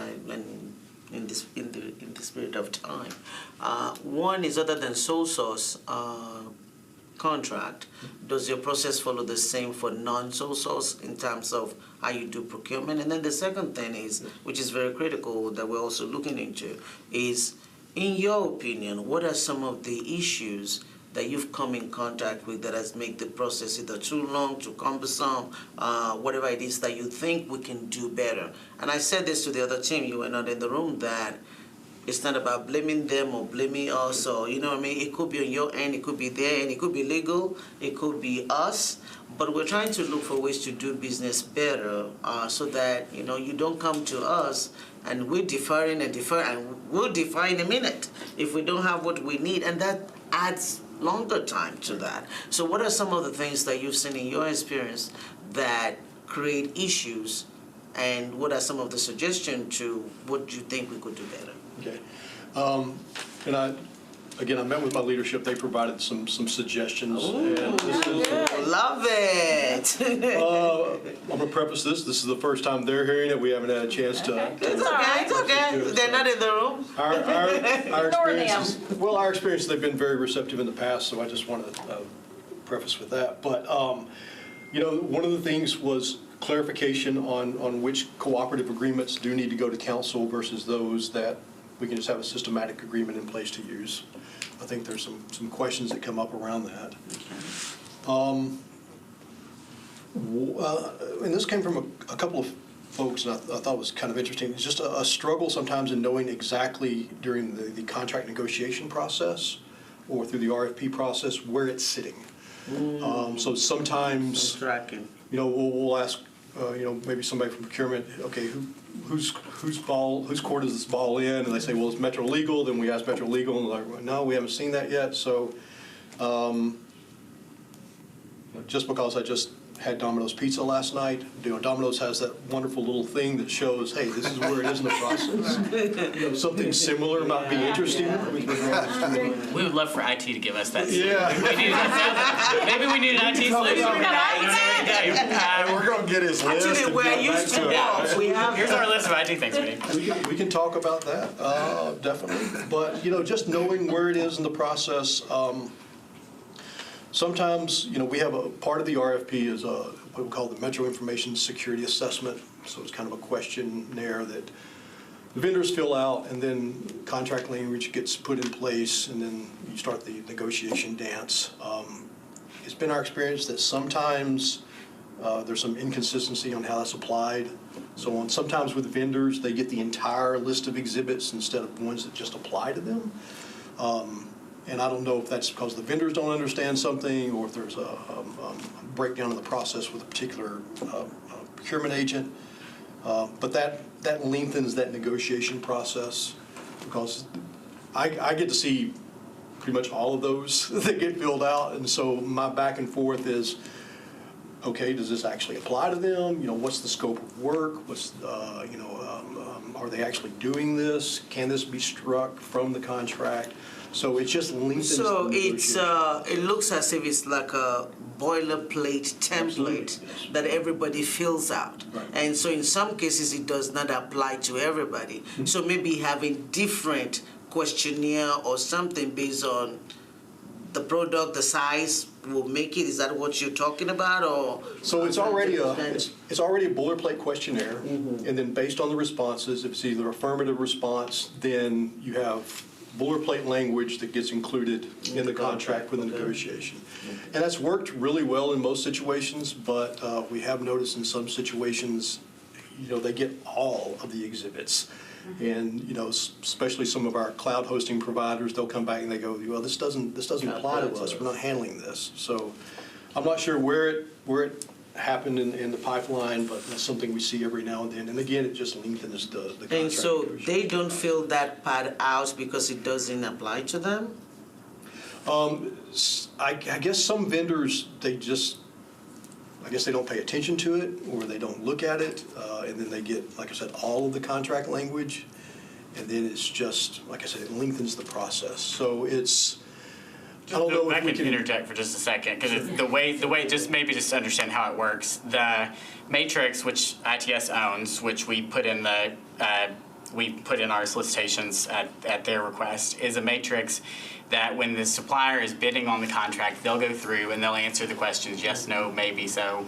in the spirit of time, one is, other than sole source contract, does your process follow the same for non-sole source in terms of how you do procurement? And then the second thing is, which is very critical that we're also looking into, is, in your opinion, what are some of the issues that you've come in contact with that has made the process either too long, too cumbersome, whatever it is that you think we can do better? And I said this to the other team, you were not in the room, that it's not about blaming them or blaming us, or, it could be on your end, it could be their end, it could be legal, it could be us, but we're trying to look for ways to do business better, so that, you don't come to us and we're deferring and we'll defer in a minute if we don't have what we need, and that adds longer time to that. So what are some of the things that you've seen in your experience that create issues, and what are some of the suggestions to what you think we could do better? Okay. And I met with my leadership. They provided some suggestions. Ooh, and this is, love it. I'm going to preface this. This is the first time they're hearing it. We haven't had a chance to. It's okay. They're not in the room. Our experiences, our experience, they've been very receptive in the past, so I just want to preface with that. But, one of the things was clarification on which cooperative agreements do need to go to council versus those that we can just have a systematic agreement in place to use. I think there's some questions that come up around that. And this came from a couple of folks, and I thought it was kind of interesting. It's just a struggle sometimes in knowing exactly during the contract negotiation process or through the RFP process where it's sitting. So sometimes, we'll ask, maybe somebody from procurement, okay, whose court is this ball in? And they say, well, it's Metro Legal. Then we ask Metro Legal, and they're like, no, we haven't seen that yet. So just because I just had Domino's Pizza last night, Domino's has that wonderful little thing that shows, hey, this is where it is in the process. Something similar might be interesting. We would love for IT to give us that. Yeah. Maybe we need an IT solution. We're going to get his list. Actually, we're used to it. Here's our list of IT things we need. We can talk about that, definitely. But, just knowing where it is in the process. Sometimes, we have a part of the RFP is what we call the Metro Information Security Assessment. So it's kind of a questionnaire that the vendors fill out, and then contract language gets put in place, and then you start the negotiation dance. It's been our experience that sometimes there's some inconsistency on how that's applied. So sometimes with vendors, they get the entire list of exhibits instead of ones that just apply to them. And I don't know if that's because the vendors don't understand something, or if there's a breakdown in the process with a particular procurement agent. But that lengthens that negotiation process, because I get to see pretty much all of those that get filled out, and so my back and forth is, okay, does this actually apply to them? You know, what's the scope of work? What's, are they actually doing this? Can this be struck from the contract? So it just lengthens the So negotiation. it looks as if it's like a boilerplate template Absolutely, yes. that everybody fills out. Right. And so in some cases, it does not apply to everybody. So maybe having different questionnaire or something based on the product, the size will make it. Is that what you're talking about, or? So it's already it's already a boilerplate questionnaire, and then based on the responses, if it's either affirmative response, then you have boilerplate language that gets included in the contract with the negotiation. And that's worked really well in most situations, but we have noticed in some situations, you know, they get all of the exhibits. And, you know, especially some of our cloud hosting providers, they'll come back and they go, well, this doesn't apply to us. We're not handling this. So I'm not sure where it happened in the pipeline, but that's something we see every now and then. And again, it just lengthens the contract. And so negotiation. they don't fill that part out because it doesn't apply to them? I guess some vendors, they don't pay attention to it, or they don't look at it, and then they get, like I said, all of the contract language, and then it's just, like I said, it lengthens the process. So it's, I don't know I if we can can. interject for just a second, because the way, just to understand how it works. The matrix, which ITS owns, which we put in our solicitations at their request, is a matrix that when the supplier is bidding on the contract, they'll go through and they'll answer the questions, yes, no, maybe, so.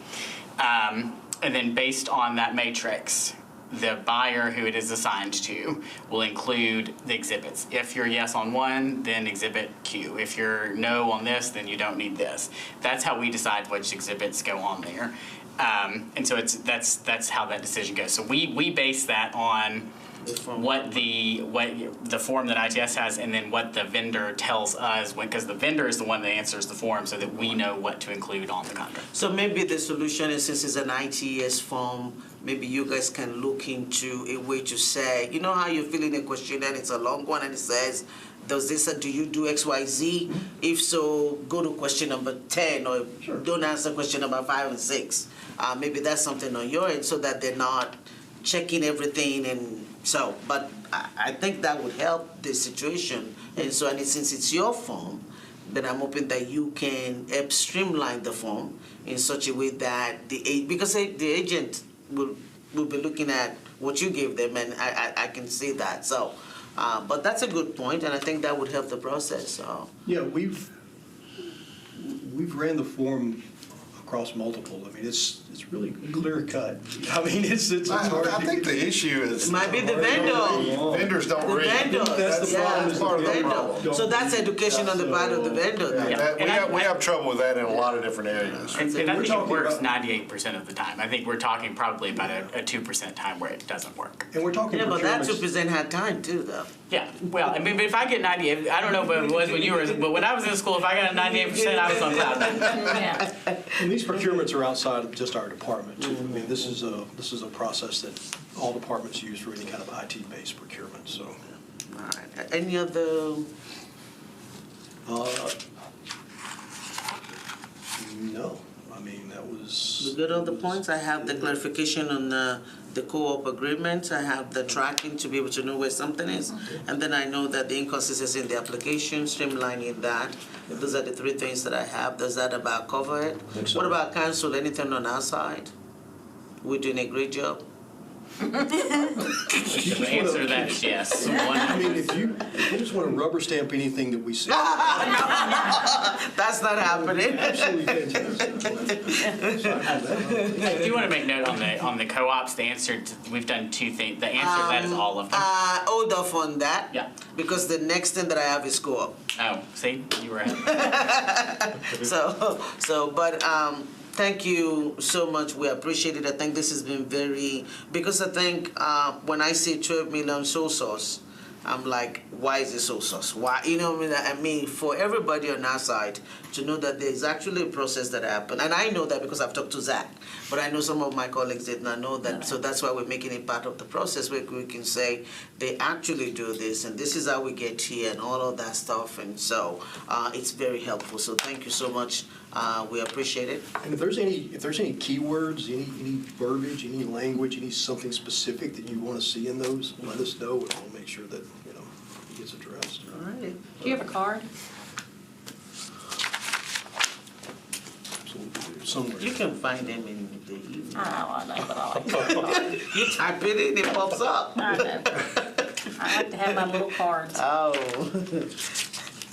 And then based on that matrix, the buyer who it is assigned to will include the exhibits. If you're yes on one, then exhibit Q. If you're no on this, then you don't need this. That's how we decide which exhibits go on there. And so that's how that decision goes. So we base that on what the form that ITS has, and then what the vendor tells us, because the vendor is the one that answers the form, so that we know what to include on the contract. So maybe the solution is, since it's an ITS form, maybe you guys can look into a way to say, you know how you're filling a questionnaire and it's a long one and it says, does this, do you do XYZ? If so, go to question number 10, or don't answer question number 5 and 6. Maybe that's something on your end, so that they're not checking everything. And so, but I think that would help the situation. And so, and since it's your form, then I'm hoping that you can help streamline the form in such a way that because the agent will be looking at what you gave them, and I can see that. So, but that's a good point, and I think that would help the process. So. Yeah, we've ran the form across multiple. I mean, it's really clear cut. I mean, it's hard. I think the issue is. It might be the vendor. Vendors don't The read. vendor. That's the problem, is part of the vendor. problem. So that's education on the part of the vendor. We have trouble with that in a lot of different areas. And I think it talking works about- 98% of the time. I think we're talking probably about a 2% time where it doesn't work. And we're talking Yeah, but that procurement. 2% had time too, though. Yeah, well, I mean, but if I get 98, I don't know what it was when you were, but when I was in school, if I got a 98%, I was on cloud nine. Yeah. And these procurements are outside of just our department too. I mean, this is a process that all departments use for any kind of IT-based procurement, so. All right. Any other? No, I mean, that was. We good on the points? I have the clarification on the co-op agreement. I have the tracking to be able to know where something is. And then I know that the inconsistency in the application, streamlining that. Those are the 3 things that I have. Does that about cover it? think so. What about council? Anything on our side? We're doing a great job. The answer to that is yes. I mean, if you just want to rubber stamp anything that we say. That's not happening. Absolutely fantastic. I do want to make note on the co-ops. The answer we've done 2 things. The answer to that is all of them. Hold off on that. Yeah. Because the next thing that I have is co-op. Oh, see, you were ahead. But thank you so much. We appreciate it. I think this has been because I think when I say 12 million sole source, I'm like, why is it so sus? Why, you know what I mean? For everybody on our side to know that there's actually a process that happened. And I know that because I've talked to Zach, but I know some of my colleagues did not know that. So that's why we're making it part of the process where we can say they actually do this and this is how we get here and all of that stuff. And so it's very helpful. So thank you so much. We appreciate it. And if there's any keywords, any verbiage, any language, any something specific that you want to see in those, let us know, and we'll make sure that, it gets addressed. All right. Do you have a card? Absolutely, somewhere. You can find them in the email. I know, but I like to have a card. You type it in, it pops up. I know. I like to have my little cards. Oh.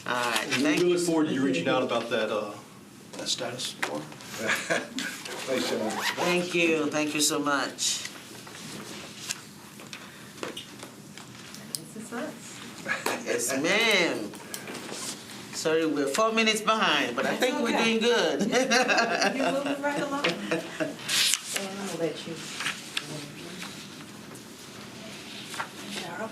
All right. Thank We you. look forward to you reaching out about that status bar. Thanks, John. Thank you. Thank you so much. This is us. Yes, ma'am. Sorry, we're 4 minutes behind, but I think we're doing good. You're moving right along. And I'll let you. Cheryl,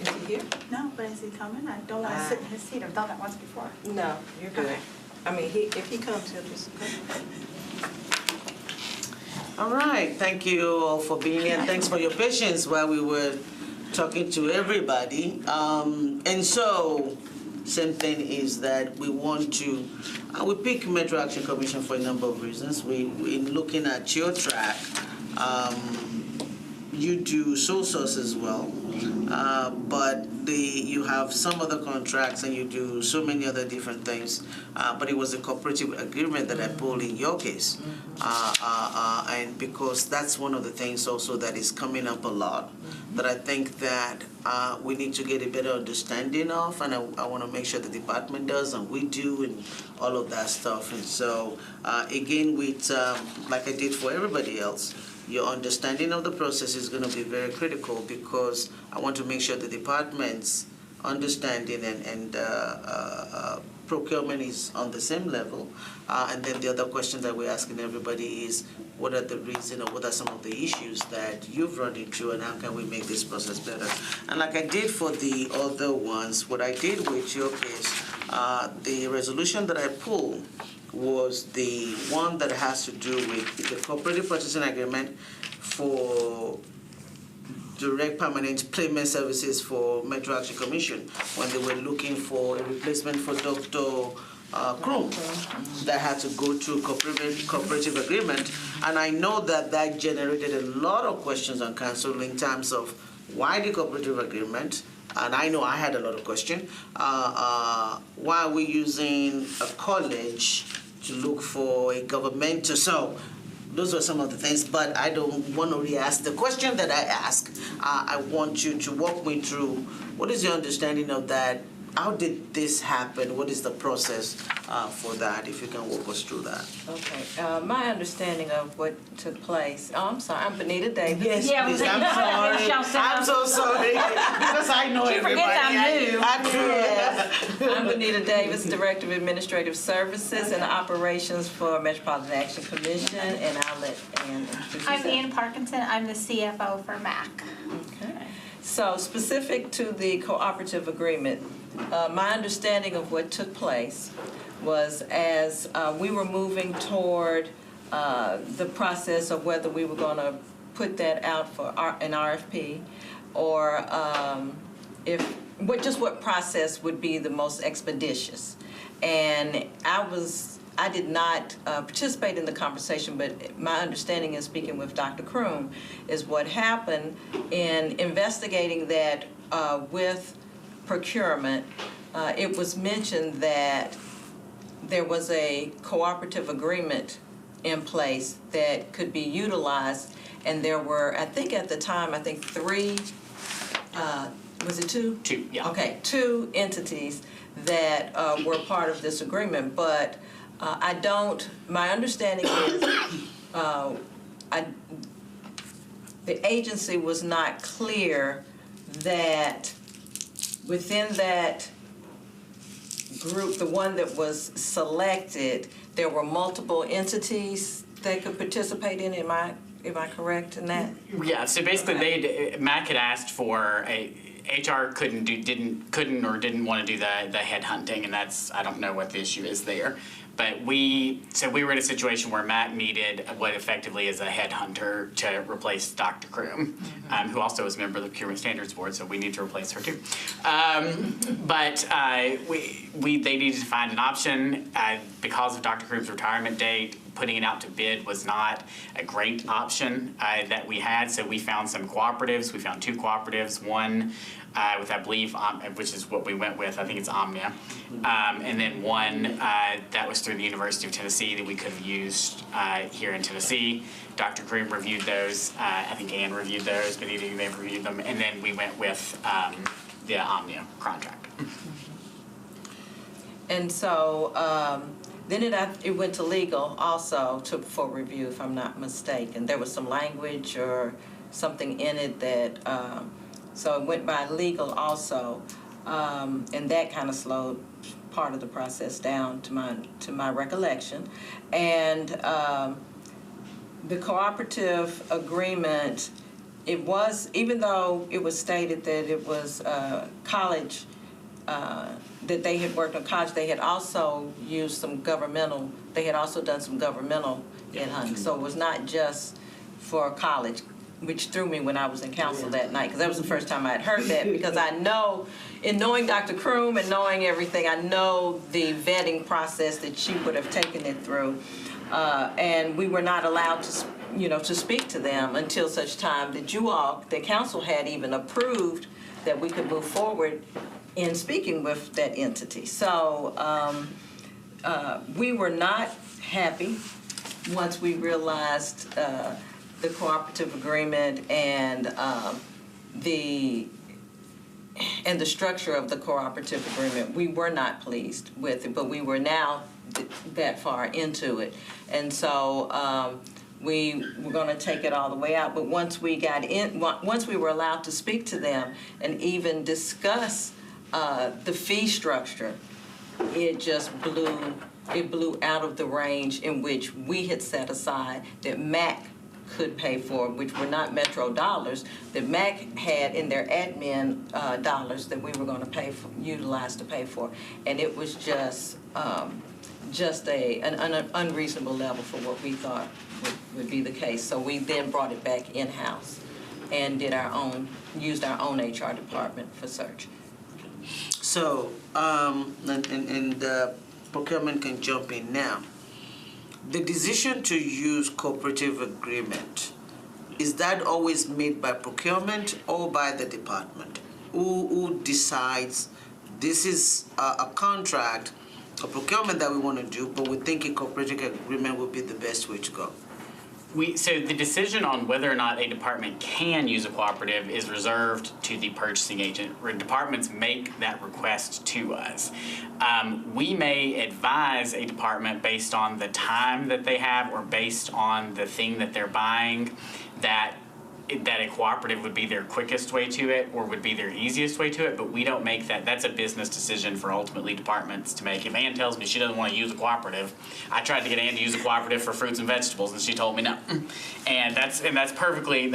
is he here? No, but is he coming? I don't want to sit in his seat. I've done that once before. No, you're good. Okay. I mean, if he comes, he'll just. All right. Thank you all for being here. Thanks for your patience while we were talking to everybody. And so, same thing is that we want to, we pick Metro Action Commission for a number of reasons. In looking at your track, you do sole source as well, but you have some other contracts and you do so many other different things. But it was a cooperative agreement that I pulled in your case, and because that's one of the things also that is coming up a lot, that I think that we need to get a better understanding of, and I want to make sure the department does, and we do, and all of that stuff. And so, again, with like I did for everybody else, your understanding of the process is going to be very critical, because I want to make sure the department's understanding and procurement is on the same level. And then the other question that we're asking everybody is, what are the reasons or what are some of the issues that you've run into, and how can we make this process better? And like I did for the other ones, what I did with your case, the resolution that I pulled was the one that has to do with the cooperative purchasing agreement for direct permanent payment services for Metro Action Commission, when they were looking for a replacement for Dr. Krum, that had to go through cooperative agreement. And I know that generated a lot of questions on council in terms of why the cooperative agreement, and I know I had a lot of questions. Why are we using a college to look for a governmental? So those are some of the things, but I don't want to re-ask the question that I asked. I want you to walk me through, what is your understanding of that? How did this happen? What is the process for that, if you can walk us through that? Okay, my understanding of what took place, I'm sorry, I'm Benita Davis. Yes, Yeah, please, we- I'm sorry. Y'all said I'm so sorry, because I know She everybody. forgets I'm new. I'm Benita Davis, Director of Administrative Services and Operations for Metropolitan Action Commission, and I'll let Ann introduce I'm herself. Ann Parkinson. I'm the CFO for MAC. Okay. So specific to the cooperative agreement, my understanding of what took place was as we were moving toward the process of whether we were going to put that out for an RFP, or what process would be the most expeditious. And I did not participate in the conversation, but my understanding in speaking with Dr. Krum is what happened in investigating that with procurement. It was mentioned that there was a cooperative agreement in place that could be utilized, and there were, I think at the time, three, was it two? Two, yeah. Okay, two entities that were part of this agreement, but my understanding is the agency was not clear that within that group, the one that was selected, there were multiple entities that could participate in it. Am I correct in that? Yeah, so basically MAC had asked for HR couldn't want to do the head hunting, and that's, I don't know what the issue is there. But we were in a situation where Matt needed what effectively is a headhunter to replace Dr. Kroom, who also is a member of the Procurement Standards Board, so we need to replace her too. But they needed to find an option because of Dr. Kroom's retirement date. Putting it out to bid was not a great option that we had, so we found some cooperatives. We found 2 cooperatives, one with, I believe, which is what we went with, I think it's Omnia, and then one that was through the University of Tennessee that we could have used here in Tennessee. Dr. Kroom reviewed those, I think Ann reviewed those, but either of them reviewed them, and then we went with the Omnia contract. And so then it went to legal also for review, if I'm not mistaken. There was some language or something in it that, so it went by legal also, and that kind of slowed part of the process down to my recollection. And the cooperative agreement, it was, even though it was stated that it was college, that they had worked on college, they had also used some governmental, they had also done some governmental headhunting. So it was not just for college, which threw me when I was in council that night, because that was the first time I had heard that, because I know, in knowing Dr. Kroom and knowing everything, I know the vetting process that she would have taken it through. And we were not allowed to speak to them until such time that the council had even approved that we could move forward in speaking with that entity. So we were not happy once we realized the cooperative agreement and the structure of the cooperative agreement. We were not pleased with it, but we were now that far into it. And so we were going to take it all the way out. But once we were allowed to speak to them and even discuss the fee structure, it just blew out of the range in which we had set aside that MAC could pay for, which were not Metro dollars, that MAC had in their admin dollars that we were going to utilize to pay for. And it was just an unreasonable level for what we thought would be the case. So we then brought it back in-house and used our own HR department for search. So, and procurement can jump in now. The decision to use cooperative agreement, is that always made by procurement or by the department? Who decides this is a contract, a procurement that we want to do, but we think a cooperative agreement would be the best way to go? So the decision on whether or not a department can use a cooperative is reserved to the purchasing agent. Departments make that request to us. We may advise a department based on the time that they have or based on the thing that they're buying that a cooperative would be their quickest way to it or would be their easiest way to it, but we don't make that. That's a business decision for ultimately departments to make. If Ann tells me she doesn't want to use a cooperative, I tried to get Ann to use a cooperative for fruits and vegetables, and she told me no. And that's perfectly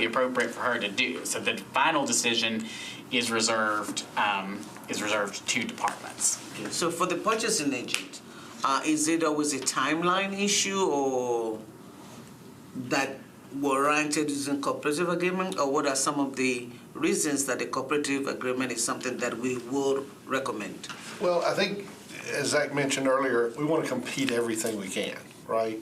appropriate for her to do. So the final decision is reserved to departments. Okay. So for the purchasing agent, is it always a timeline issue or that warranted using cooperative agreement, or what are some of the reasons that a cooperative agreement is something that we would recommend? Well, I think, as Zach mentioned earlier, we want to compete everything we can, right?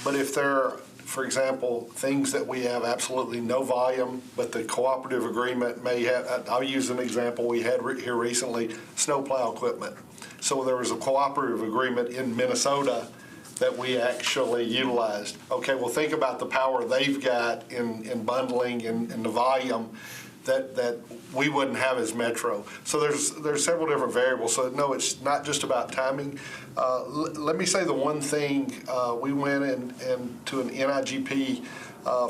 But if there are, for example, things that we have absolutely no volume, but the cooperative agreement may have, I'll use an example we had here recently, snowplow equipment. So there was a cooperative agreement in Minnesota that we actually utilized. Okay, well, think about the power they've got in bundling and the volume that we wouldn't have as Metro. So there's several different variables. So no, it's not just about timing. Let me say the one thing, we went to an NIGP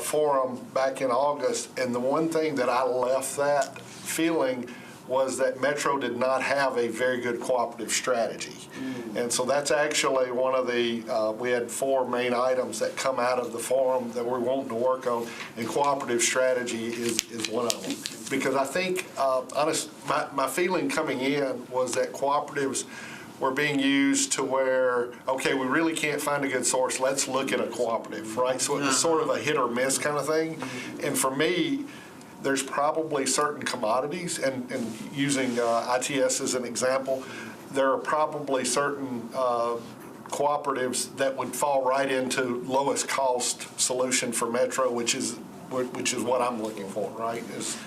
forum back in August, and the one thing that I left that feeling was that Metro did not have a very good cooperative strategy. And so that's actually one of the, we had 4 main items that come out of the forum that we're wanting to work on, and cooperative strategy is one of them. Because I think, my feeling coming in was that cooperatives were being used to where, okay, we really can't find a good source, let's look at a cooperative, right? So it was sort of a hit or miss kind of thing. And for me, there's probably certain commodities, and using ITS as an example, there are probably certain cooperatives that would fall right into lowest cost solution for Metro, which is what I'm looking for, right? As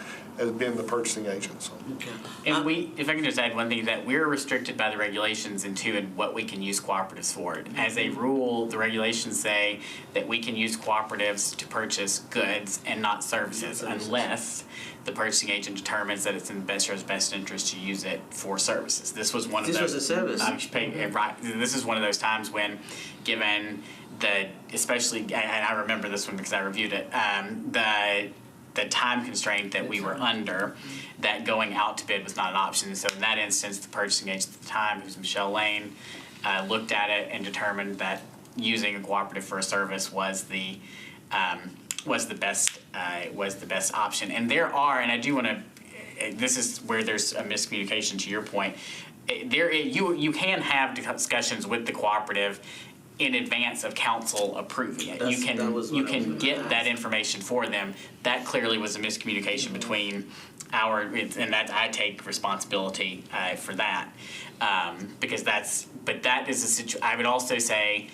being the purchasing agent. So. Okay. And if I can just add one thing, that we're restricted by the regulations in what we can use cooperatives for. As a rule, the regulations say that we can use cooperatives to purchase goods and not services, unless the purchasing agent determines that it's in Metro's best interest to use it for services. This was one of those. This was a service. Right. This is one of those times when, given especially, and I remember this one because I reviewed it, the time constraint that we were under, that going out to bid was not an option. So in that instance, the purchasing agent at the time, who was Michelle Lane, looked at it and determined that using a cooperative for a service was the best option. And there are, and I do want to, this is where there's a miscommunication to your point. You can have discussions with the cooperative in advance of council approving it. You can get that information for them. That clearly was a miscommunication between and that I take responsibility for that, because that is I would also say,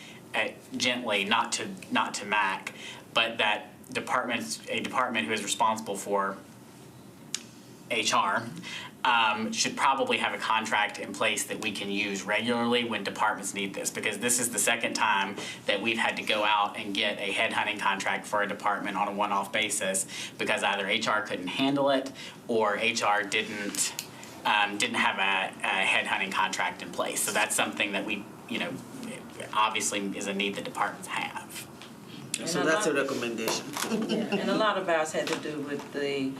gently, not to Mac, but that a department who is responsible for HR should probably have a contract in place that we can use regularly when departments need this, because this is the second time that we've had to go out and get a headhunting contract for a department on a one-off basis because either HR couldn't handle it or HR didn't have a headhunting contract in place. So that's something that we, obviously is a need that departments have. So that's a recommendation. And a lot of ours had to do with the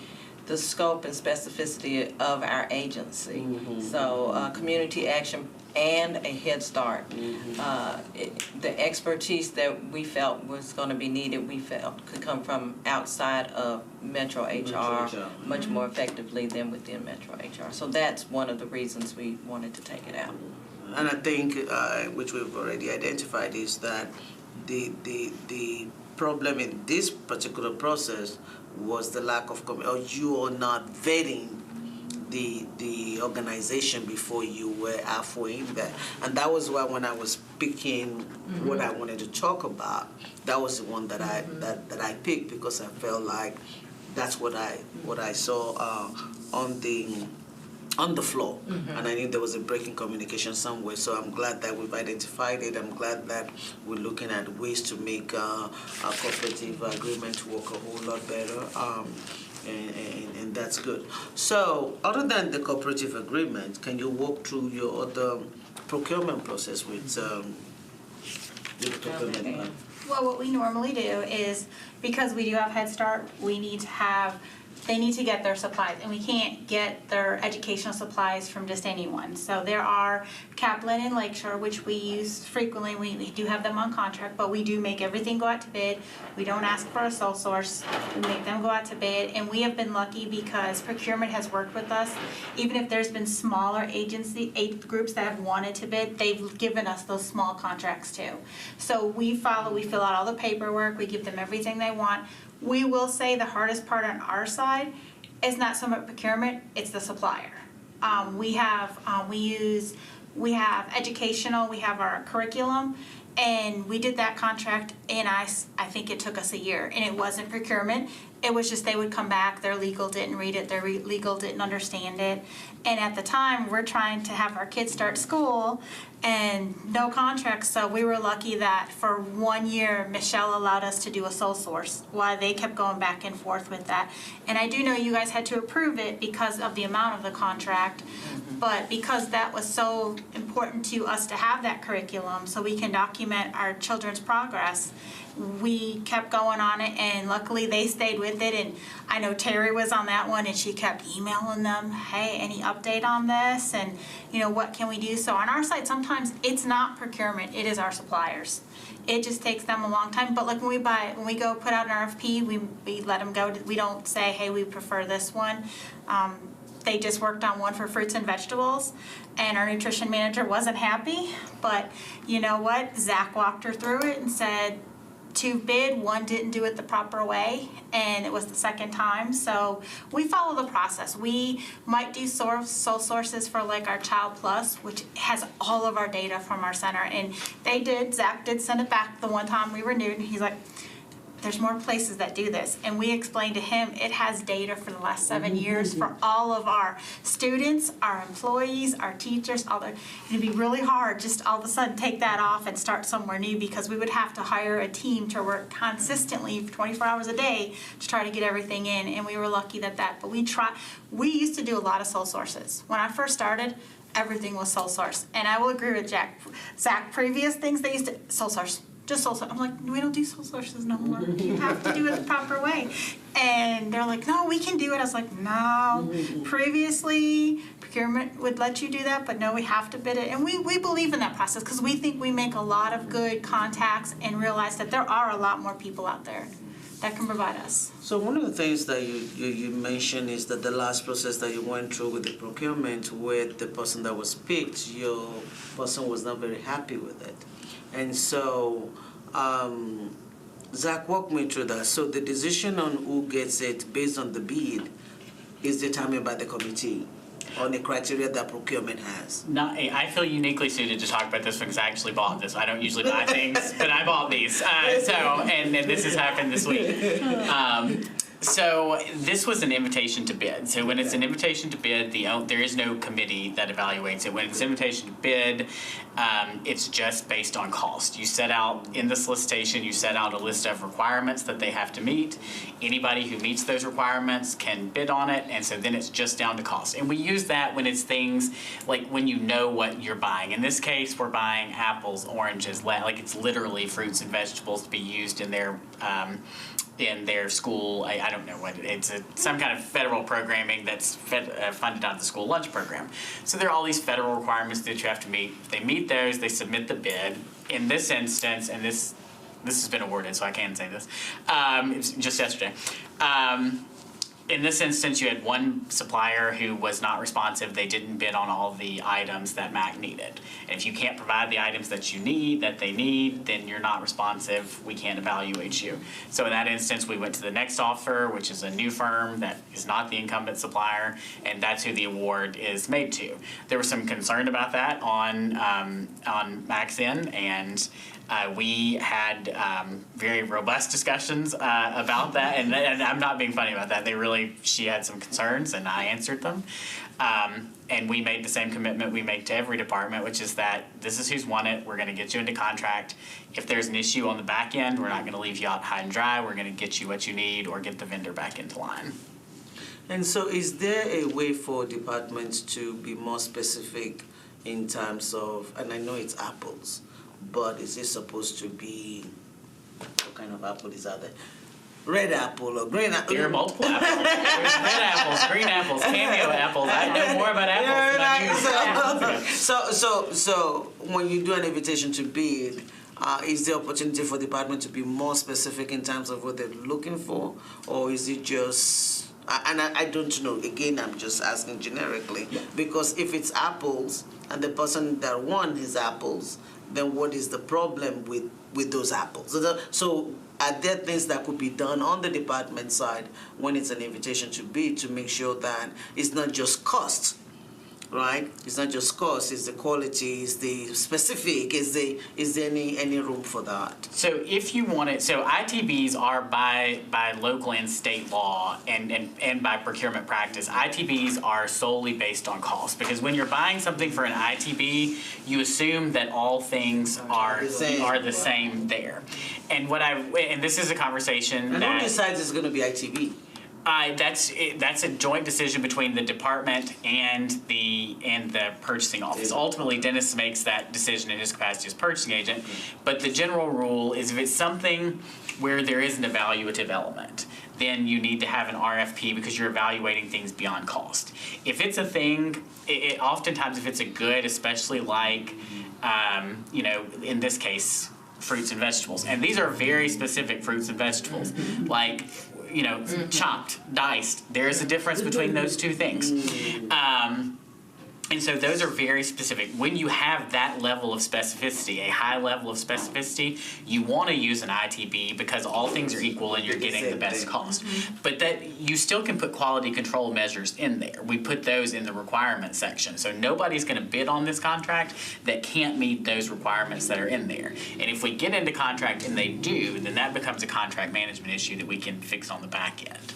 scope and specificity of our agency. So community action and a Head Start. The expertise that we felt was going to be needed, we felt could come from outside of Metro HR much more effectively than within Metro HR. So that's one of the reasons we wanted to take it out. And I think, which we've already identified, is that the problem in this particular process was the lack of or you are not vetting the organization before you were halfway in there. And that was why when I was picking what I wanted to talk about, that was the one that I picked, because I felt like that's what I saw on the floor. And I knew there was a break in communication somewhere. So I'm glad that we've identified it. I'm glad that we're looking at ways to make a cooperative agreement work a whole lot better. And that's good. So other than the cooperative agreement, can you walk through your other procurement process with the procurement? Well, what we normally do is, because we do have Head Start, they need to get their supplies, and we can't get their educational supplies from just anyone. So there are Kaplan and Lakeshore, which we use frequently. We do have them on contract, but we do make everything go out to bid. We don't ask for a sole source. We make them go out to bid, and we have been lucky because Procurement has worked with us. Even if there's been smaller groups that have wanted to bid, they've given us those small contracts too. So we fill out all the paperwork, we give them everything they want. We will say the hardest part on our side is not so much procurement, it's the supplier. We have educational, we have our curriculum, and we did that contract, and I think it took us a year, and it wasn't procurement. It was just they would come back, their legal didn't read it, their legal didn't understand it. And at the time, we're trying to have our kids start school and no contracts. So we were lucky that for 1 year, Michelle allowed us to do a sole source while they kept going back and forth with that. And I do know you guys had to approve it because of the amount of the contract. But because that was so important to us to have that curriculum so we can document our children's progress, we kept going on it, and luckily they stayed with with it. And I know Terry was on that one, and she kept emailing them, hey, any update on this? And, what can we do? So on our side, sometimes it's not procurement, it is our suppliers. It just takes them a long time. But like when we go put out an RFP, we let them go. We don't say, hey, we prefer this one. They just worked on one for fruits and vegetables, and our nutrition manager wasn't happy. But you know what? Zach walked her through it and said, 2 bid, 1 didn't do it the proper way, and it was the second time. So we follow the process. We might do sole sources for like our Child Plus, which has all of our data from our center. And Zach did send it back the one time we renewed, and he's like, there's more places that do this. And we explained to him it has data for the last 7 years for all of our students, our employees, our teachers, it'd be really hard just all of a sudden take that off and start somewhere new, because we would have to hire a team to work consistently for 24 hours a day to try to get everything in. And we were lucky but we used to do a lot of sole sources. When I first started, everything was sole source. And I will agree with Zach, previous things they used to, sole source. Just sole source. I'm like, we don't do sole sources no more. You have to do it the proper way. And they're like, no, we can do it. I was like, no. Previously, procurement would let you do that, but no, we have to bid it. And we believe in that process, because we think we make a lot of good contacts and realize that there are a lot more people out there that can provide us. So one of the things that you mentioned is that the last process that you went through with the procurement, with the person that was picked, your person was not very happy with it. And so, Zach, walk me through that. So the decision on who gets it based on the bid is determined by the committee on the criteria that procurement has. I feel uniquely suited to talk about this because I actually bought this. I don't usually buy things, but I bought these. And this has happened this week. So this was an invitation to bid. So when it's an invitation to bid, there is no committee that evaluates it. When it's an invitation to bid, it's just based on cost. You set out in the solicitation, you set out a list of requirements that they have to meet. Anybody who meets those requirements can bid on it, and so then it's just down to cost. And we use that when it's things like when you know what you're buying. In this case, we're buying apples, oranges, like it's literally fruits and vegetables to be used in their school. I don't know what it's some kind of federal programming that's funded out of the school lunch program. So there are all these federal requirements that you have to meet. They meet those, they submit the bid. In this instance, and this has been awarded, so I can say this, it was just yesterday. In this instance, you had one supplier who was not responsive. They didn't bid on all the items that MAC needed. And if you can't provide the items that they need, then you're not responsive. We can't evaluate you. So in that instance, we went to the next offer, which is a new firm that is not the incumbent supplier, and that's who the award is made to. There was some concern about that on MAC's end, and we had very robust discussions about that, and I'm not being funny about that. She had some concerns, and I answered them. And we made the same commitment we make to every department, which is that this is who's won it. We're going to get you into contract. If there's an issue on the back end, we're not going to leave you out high and dry. We're going to get you what you need or get the vendor back into line. And so is there a way for departments to be more specific in terms of, and I know it's apples, but is it supposed to be, what kind of apple is out there? Red apple or green apple? There are multiple apples. There's red apples, green apples, cameo apples. I know more about apples than I do. So when you do an invitation to bid, is there opportunity for the department to be more specific in terms of what they're looking for? Or is it just, and I don't know, again, I'm just asking generically, because if it's apples and the person that won his apples, then what is the problem with those apples? So are there things that could be done on the department side when it's an invitation to bid to make sure that it's not just cost, right? It's not just cost, it's the quality, it's the specific, is there any room for that? So if you want it, so ITBs are by local and state law and by procurement practice, ITBs are solely based on cost, because when you're buying something for an ITB, you assume that all things are the same there. And this is a conversation and who decides it's going to be ITB? That's a joint decision between the department and the purchasing office. Ultimately, Dennis makes that decision in his capacity as purchasing agent. But the general rule is if it's something where there is an evaluative element, then you need to have an RFP because you're evaluating things beyond cost. If it's a thing, oftentimes if it's a good, especially like, in this case, fruits and vegetables, and these are very specific fruits and vegetables, like, chopped, diced. There is a difference between those two things. And so those are very specific. When you have that level of specificity, a high level of specificity, you want to use an ITB because all things are equal and you're getting the best cost. But that you still can put quality control measures in there. We put those in the requirement section. So nobody's going to bid on this contract that can't meet those requirements that are in there. And if we get into contract and they do, then that becomes a contract management issue that we can fix on the back end.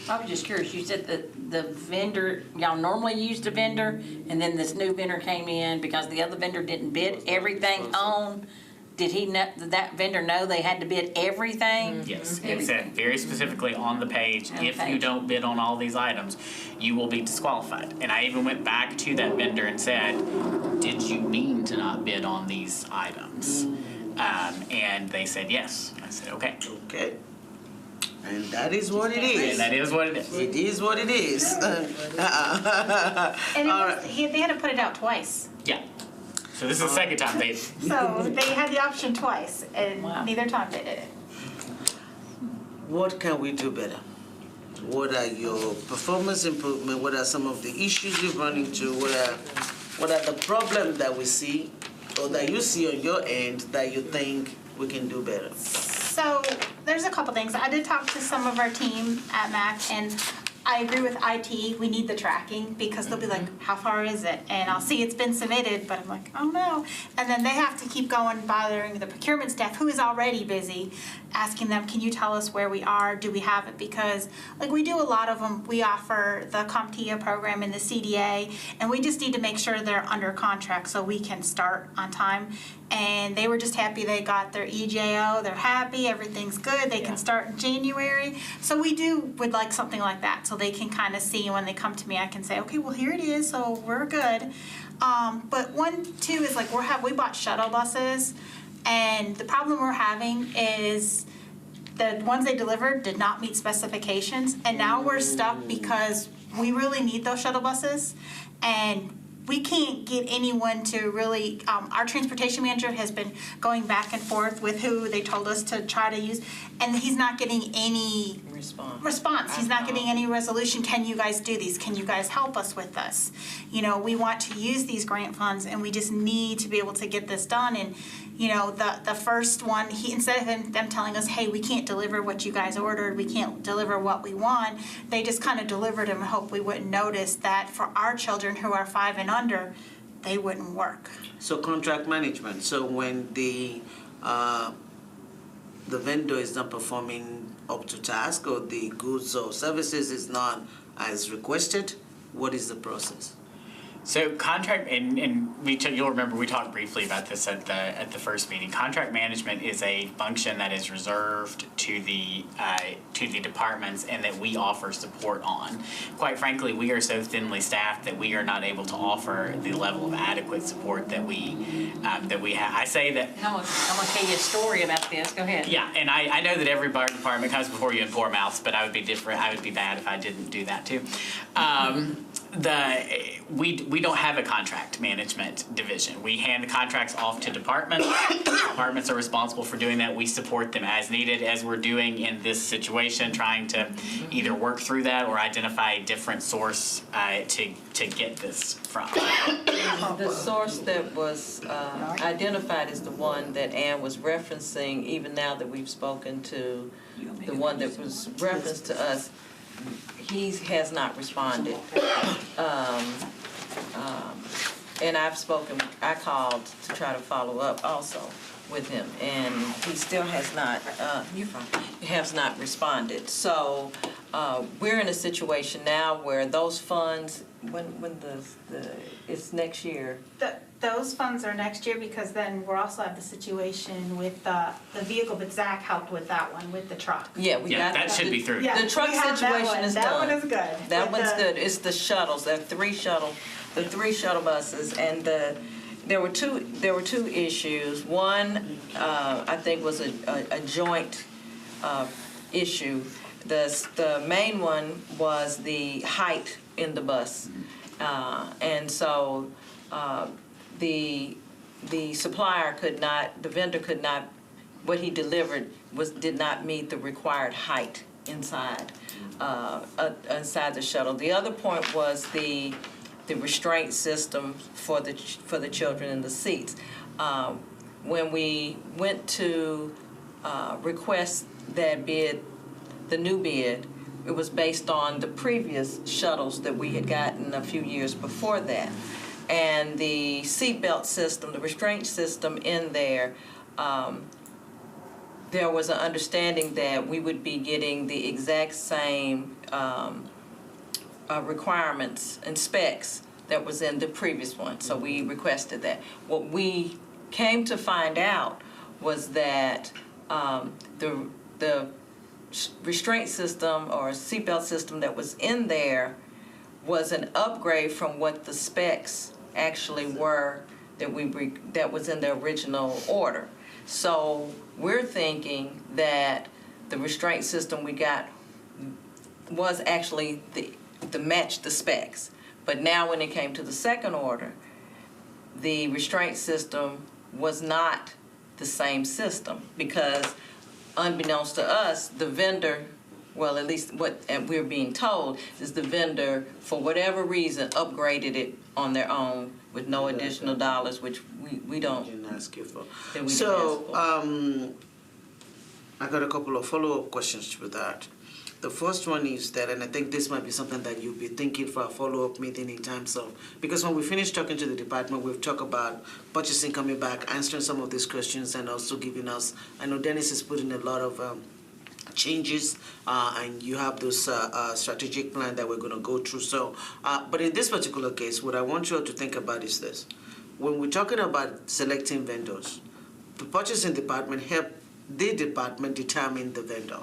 I was just curious, you said that the vendor, y'all normally used a vendor, and then this new vendor came in because the other vendor didn't bid everything on. Did that vendor know they had to bid everything? Yes, it said very specifically on the page, if you don't bid on all these items, you will be disqualified. And I even went back to that vendor and said, did you mean to not bid on these items? And they said yes. I said, okay. Okay. And that is what it is. And that is what it is. It is what it is. And they had to put it out twice. Yeah. So this is the second time they. So they had the option twice, and neither time they did it. What can we do better? What are your performance improvement? What are some of the issues you've run into? What are the problems that we see or that you see on your end that you think we can do better? So there's a couple things. I did talk to some of our team at MAC, and I agree with IT. We need the tracking because they'll be like, how far is it? And I'll see it's been submitted, but I'm like, oh no. And then they have to keep going, bothering the procurement staff, who is already busy, asking them, can you tell us where we are? Do we have it? Because like we do a lot of them. We offer the CompTIA program and the CDA, and we just need to make sure they're under contract so we can start on time. And they were just happy they got their EJO. They're happy, everything's good. They can start in January. So we would like something like that so they can kind of see when they come to me, I can say, okay, well, here it is, so we're good. But one, too, is like we bought shuttle buses, and the problem we're having is the ones they delivered did not meet specifications, and now we're stuck because we really need those shuttle buses, and we can't get anyone to really, our transportation manager has been going back and forth with who they told us to try to use, and he's not getting any response. He's not getting any resolution. Can you guys do these? Can you guys help us with this? We want to use these grant funds, and we just need to be able to get this done. And the first one, instead of them telling us, hey, we can't deliver what you guys ordered, we can't deliver what we want, they just kind of delivered them and hoped we wouldn't notice that for our children who are 5 and under, they wouldn't work. So contract management. So when the vendor is not performing up to task, or the goods or services is not as requested, what is the process? So contract, and you'll remember we talked briefly about this at the first meeting. Contract management is a function that is reserved to the departments and that we offer support on. Quite frankly, we are so thinly staffed that we are not able to offer the level of adequate support that we have. I say that. I'm gonna tell you a story about this. Go ahead. Yeah, and I know that every department comes before you in poor mouths, but I would be different. I would be bad if I didn't do that too. We don't have a contract management division. We hand the contracts off to departments. Departments are responsible for doing that. We support them as needed, as we're doing in this situation, trying to either work through that or identify a different source to get this from. The source that was identified is the one that Ann was referencing, even now that we've spoken to the one that was referenced to us. He has not responded. And I called to try to follow up also with him, and he still has not responded. So we're in a situation now where those funds, when it's next year. Those funds are next year, because then we'll also have the situation with the vehicle, but Zach helped with that one, with the truck. Yeah, that should be through. Yeah, the truck situation is done. That one is good. That one's good. It's the shuttles. There are three shuttle buses, and there were two issues. One, I think, was a joint issue. the main one was the height in the bus. And so the supplier could not, the vendor could not, what he delivered did not meet the required height inside the shuttle. The other point was the restraint system for the children in the seats. When we went to request that bid, the new bid, it was based on the previous shuttles that we had gotten a few years before that. And the seatbelt system, the restraint system in there, there was an understanding that we would be getting the exact same requirements and specs that was in the previous one, so we requested that. What we came to find out was that the restraint system or seatbelt system that was in there was an upgrade from what the specs actually were that was in the original order. So we're thinking that the restraint system we got was actually to match the specs. But now when it came to the second order, the restraint system was not the same system because unbeknownst to us, the vendor, well, at least what we're being told, is the vendor, for whatever reason, upgraded it on their own with no additional dollars, which we don't. Didn't ask you for. that we didn't So, ask for. I got a couple of follow-up questions with that. The first one is that, and I think this might be something that you'll be thinking for a follow-up meeting in terms of, because when we finish talking to the department, we've talked about purchasing coming back, answering some of these questions, and also giving us, I know Dennis is putting a lot of changes, and you have those strategic plan that we're going to go through. So, but in this particular case, what I want you all to think about is this. When we're talking about selecting vendors, the purchasing department help the department determine the vendor.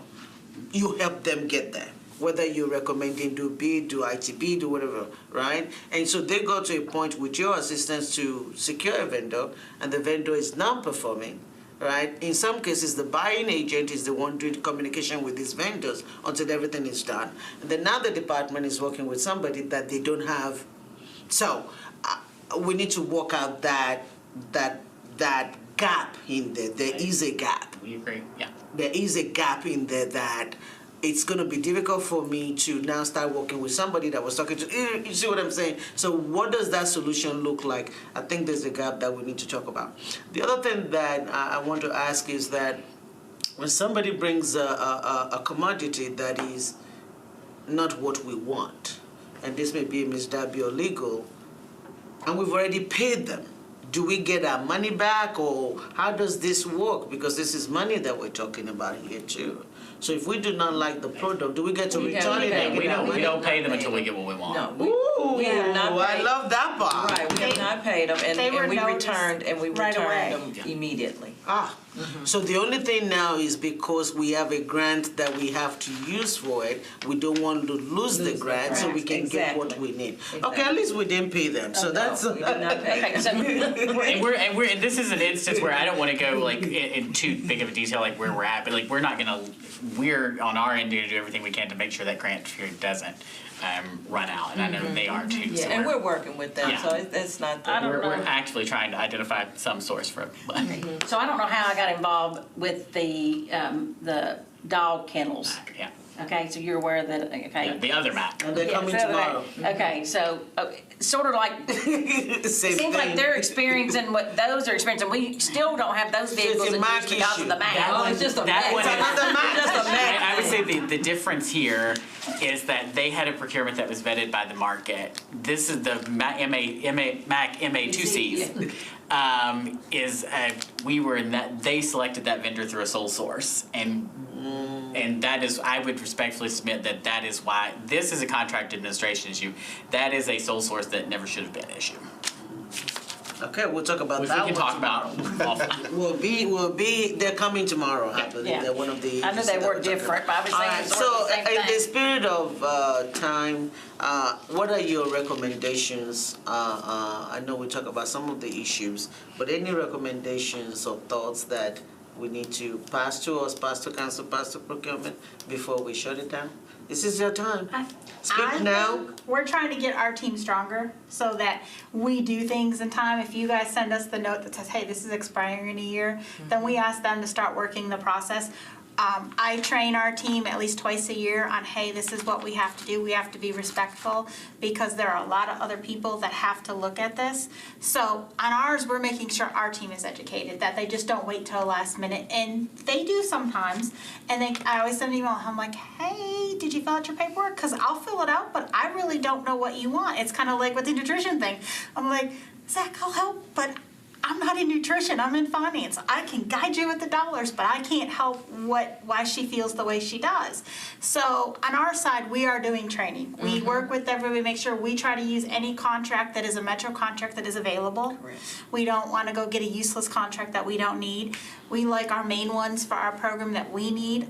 You help them get there, whether you're recommending do bid, do ITB, do whatever, right? And so they go to a point with your assistance to secure a vendor, and the vendor is non-performing, right? In some cases, the buying agent is the one doing communication with these vendors until everything is done. And then now the department is working with somebody that they don't have. So we need to work out that gap in there. There is a gap. We agree, yeah. There is a gap in there that it's going to be difficult for me to now start working with somebody that was talking to, you see what I'm saying? So what does that solution look like? I think there's a gap that we need to talk about. The other thing that I want to ask is that when somebody brings a commodity that is not what we want, and this may be Ms. Darby or legal, and we've already paid them, do we get our money back, or how does this work? Because this is money that we're talking about here too. So if we do not like the product, do we get to return it and We get our money? don't pay them until we get what we want. No, Ooh, we have not I paid. love that part. Right, we have not paid them, they were and we noticed returned right away. them immediately. So the only thing now is because we have a grant that we have to use for it, we don't want to lose the grant so we can get what we need. Okay, at least we didn't pay them, so that's. No, we did not pay. Okay, so And this is an instance where I don't want to go like in too big of a detail like where we're at, but like we're on our end to do everything we can to make sure that grant period doesn't run out, and I know they are too. Yeah, So and we're working with them, Yeah. so it's not. I don't we're know. actually trying to identify some source for it. So I don't know how I got involved with the dog kennels. Yeah. Okay, so you're aware that, okay. The other map. And they're Yeah, coming so tomorrow. Okay, so sort of like, Same seems like thing. they're experiencing what those are experiencing. We still don't have those vehicles in Mac use because issue. of the Mac. Oh, it's just a That one mess. is- Another Mac. Just a mess. I would say the difference here is that they had a procurement that was vetted by the market. This is the Mac MA2Cs. We were in that, they selected that vendor through a sole source. And that is, I would respectfully submit that is why, this is a contract administration issue. That is a sole source that never should have been an issue. Okay, we'll talk about Which we that can one talk about offline. Will be, they're coming tomorrow, I believe. Yeah. They're one of the. I know they were different, but I was All saying right, it's sort so of the same in the thing. spirit of time, what are your recommendations? I know we talk about some of the issues, but any recommendations or thoughts that we need to pass to us, pass to council, pass to procurement before we shut it down? This is your time. Speak now. We're trying to get our team stronger so that we do things in time. If you guys send us the note that says, hey, this is expiring in a year, then we ask them to start working the process. I train our team at least twice a year on, hey, this is what we have to do. We have to be respectful because there are a lot of other people that have to look at this. So on ours, we're making sure our team is educated, that they just don't wait till the last minute. And they do sometimes. And I always send an email. I'm like, hey, did you fill out your paperwork? Because I'll fill it out, but I really don't know what you want. It's kind of like with the nutrition thing. I'm like, Zach, I'll help, but I'm not in nutrition, I'm in finance. I can guide you with the dollars, but I can't help why she feels the way she does. So on our side, we are doing training. We work with everybody, make sure we try to use any contract that is a Metro contract that is available. Correct. We don't want to go get a useless contract that we don't need. We like our main ones for our program that we need.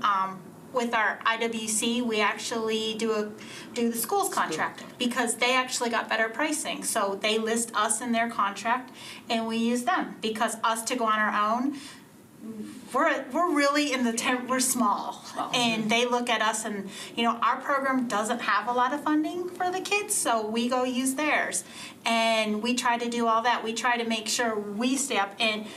With our IWC, we actually do the schools contract because they actually got better pricing. So they list us in their contract and we use them because us to go on our own, we're really in we're small. And they look at us and, our program doesn't have a lot of funding for the kids, so we go use theirs. And we try to do all that. We try to make sure we stay up. And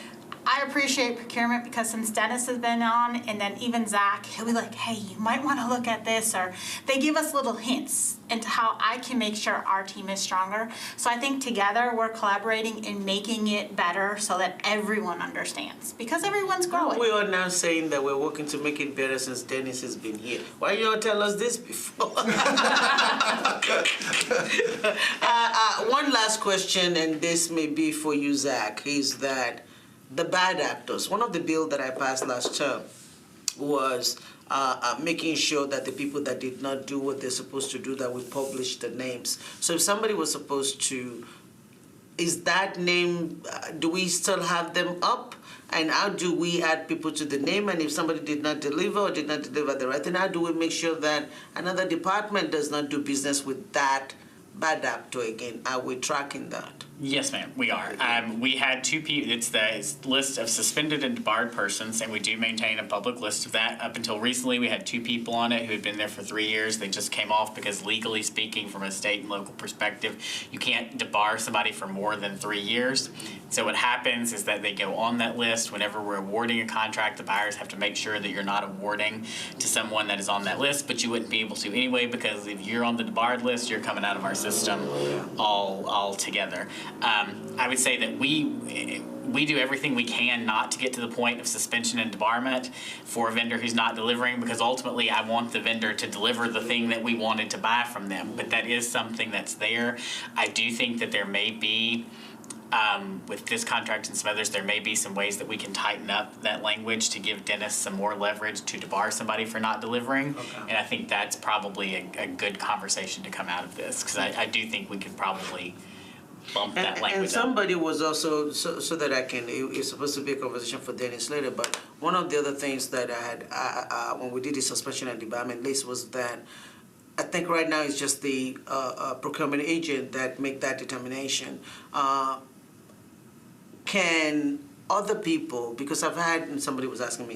I appreciate procurement because since Dennis has been on, and then even Zach, he'll be like, hey, you might want to look at this, or they give us little hints into how I can make sure our team is stronger. So I think together we're collaborating and making it better so that everyone understands, because everyone's growing. We are now saying that we're working to make it better since Dennis has been here. Why you not tell us this before? One last question, and this may be for you, Zach, is that the bad actors. One of the bills that I passed last term was making sure that the people that did not do what they're supposed to do, that we publish the names. So if somebody was supposed to, is that name, do we still have them up? And how do we add people to the name? And if somebody did not deliver or did not deliver the right thing, how do we make sure that another department does not do business with that bad actor again? Are we tracking that? Yes, ma'am, we are. We had two people, it's the list of suspended and debarred persons, and we do maintain a public list of that. Up until recently, we had 2 people on it who had been there for 3 years. They just came off because legally speaking, from a state and local perspective, you can't debar somebody for more than 3 years. So what happens is that they go on that list. Whenever we're awarding a contract, the buyers have to make sure that you're not awarding to someone that is on that list, but you wouldn't be able to anyway, because if you're on the debarred list, you're coming out of our system all together. I would say that we do everything we can not to get to the point of suspension and debarment for a vendor who's not delivering, because ultimately I want the vendor to deliver the thing that we wanted to buy from them. But that is something that's there. I do think that there may be, with this contract and some others, there may be some ways that we can tighten up that language to give Dennis some more leverage to debar somebody for not delivering. Okay. And I think that's probably a good conversation to come out of this, because I do think we could probably bump that language and somebody was also, so that I can, it's supposed to be a conversation for Dennis later, but one of the other things that I had, when we did the suspension and debarment list, was that I think right now it's just the procurement agent that make that determination. Can other people, because I've had, and somebody was asking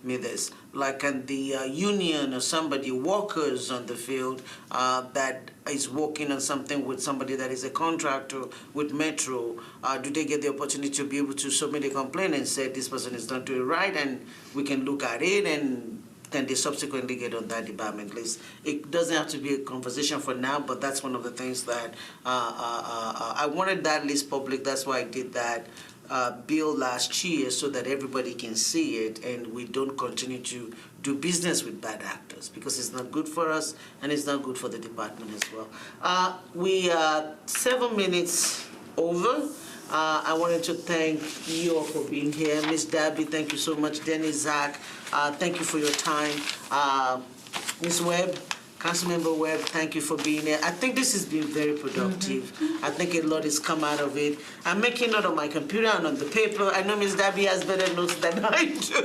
me this, like can the union or somebody, workers on the field that is working on something with somebody that is a contractor with Metro, do they get the opportunity to be able to submit a complaint and say this person is not doing it right, and we can look at it, and then they subsequently get on that debarment list? It doesn't have to be a conversation for now, but that's one of the things that I wanted that list public. That's why I did that bill last year, so that everybody can see it and we don't continue to do business with bad actors, because it's not good for us and it's not good for the department as well. We are 7 minutes over. I wanted to thank you all for being here. Ms. Dabby, thank you so much. Dennis, Zach, thank you for your time. Ms. Webb, Councilmember Webb, thank you for being here. I think this has been very productive. I think a lot has come out of it. I'm making note on my computer and on the paper. I know Ms. Dabby has better notes than I do,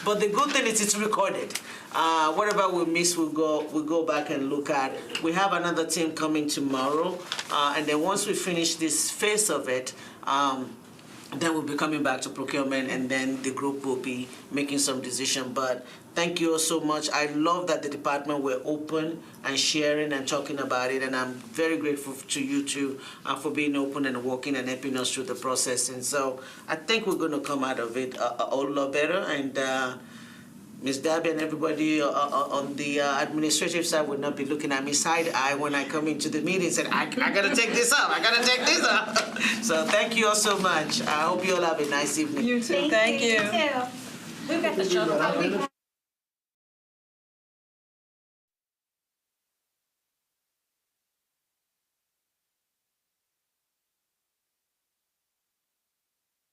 but the good thing is it's recorded. Whatever we miss, we'll go back and look at. We have another team coming tomorrow, and then once we finish this phase of it, Then we'll be coming back to procurement, and then the group will be making some decision. But thank you all so much. I love that the department were open and sharing and talking about it, and I'm very grateful to you two for being open and working and helping us through the process. And so I think we're going to come out of it a whole lot better. And Ms. Darby and everybody on the administrative side would not be looking at me side-eye when I come into the meeting and said, I got to take this up, I got to take this up. So thank you all so much. I hope you all have a nice evening. You too, thank you. You too. We've got the shuttle.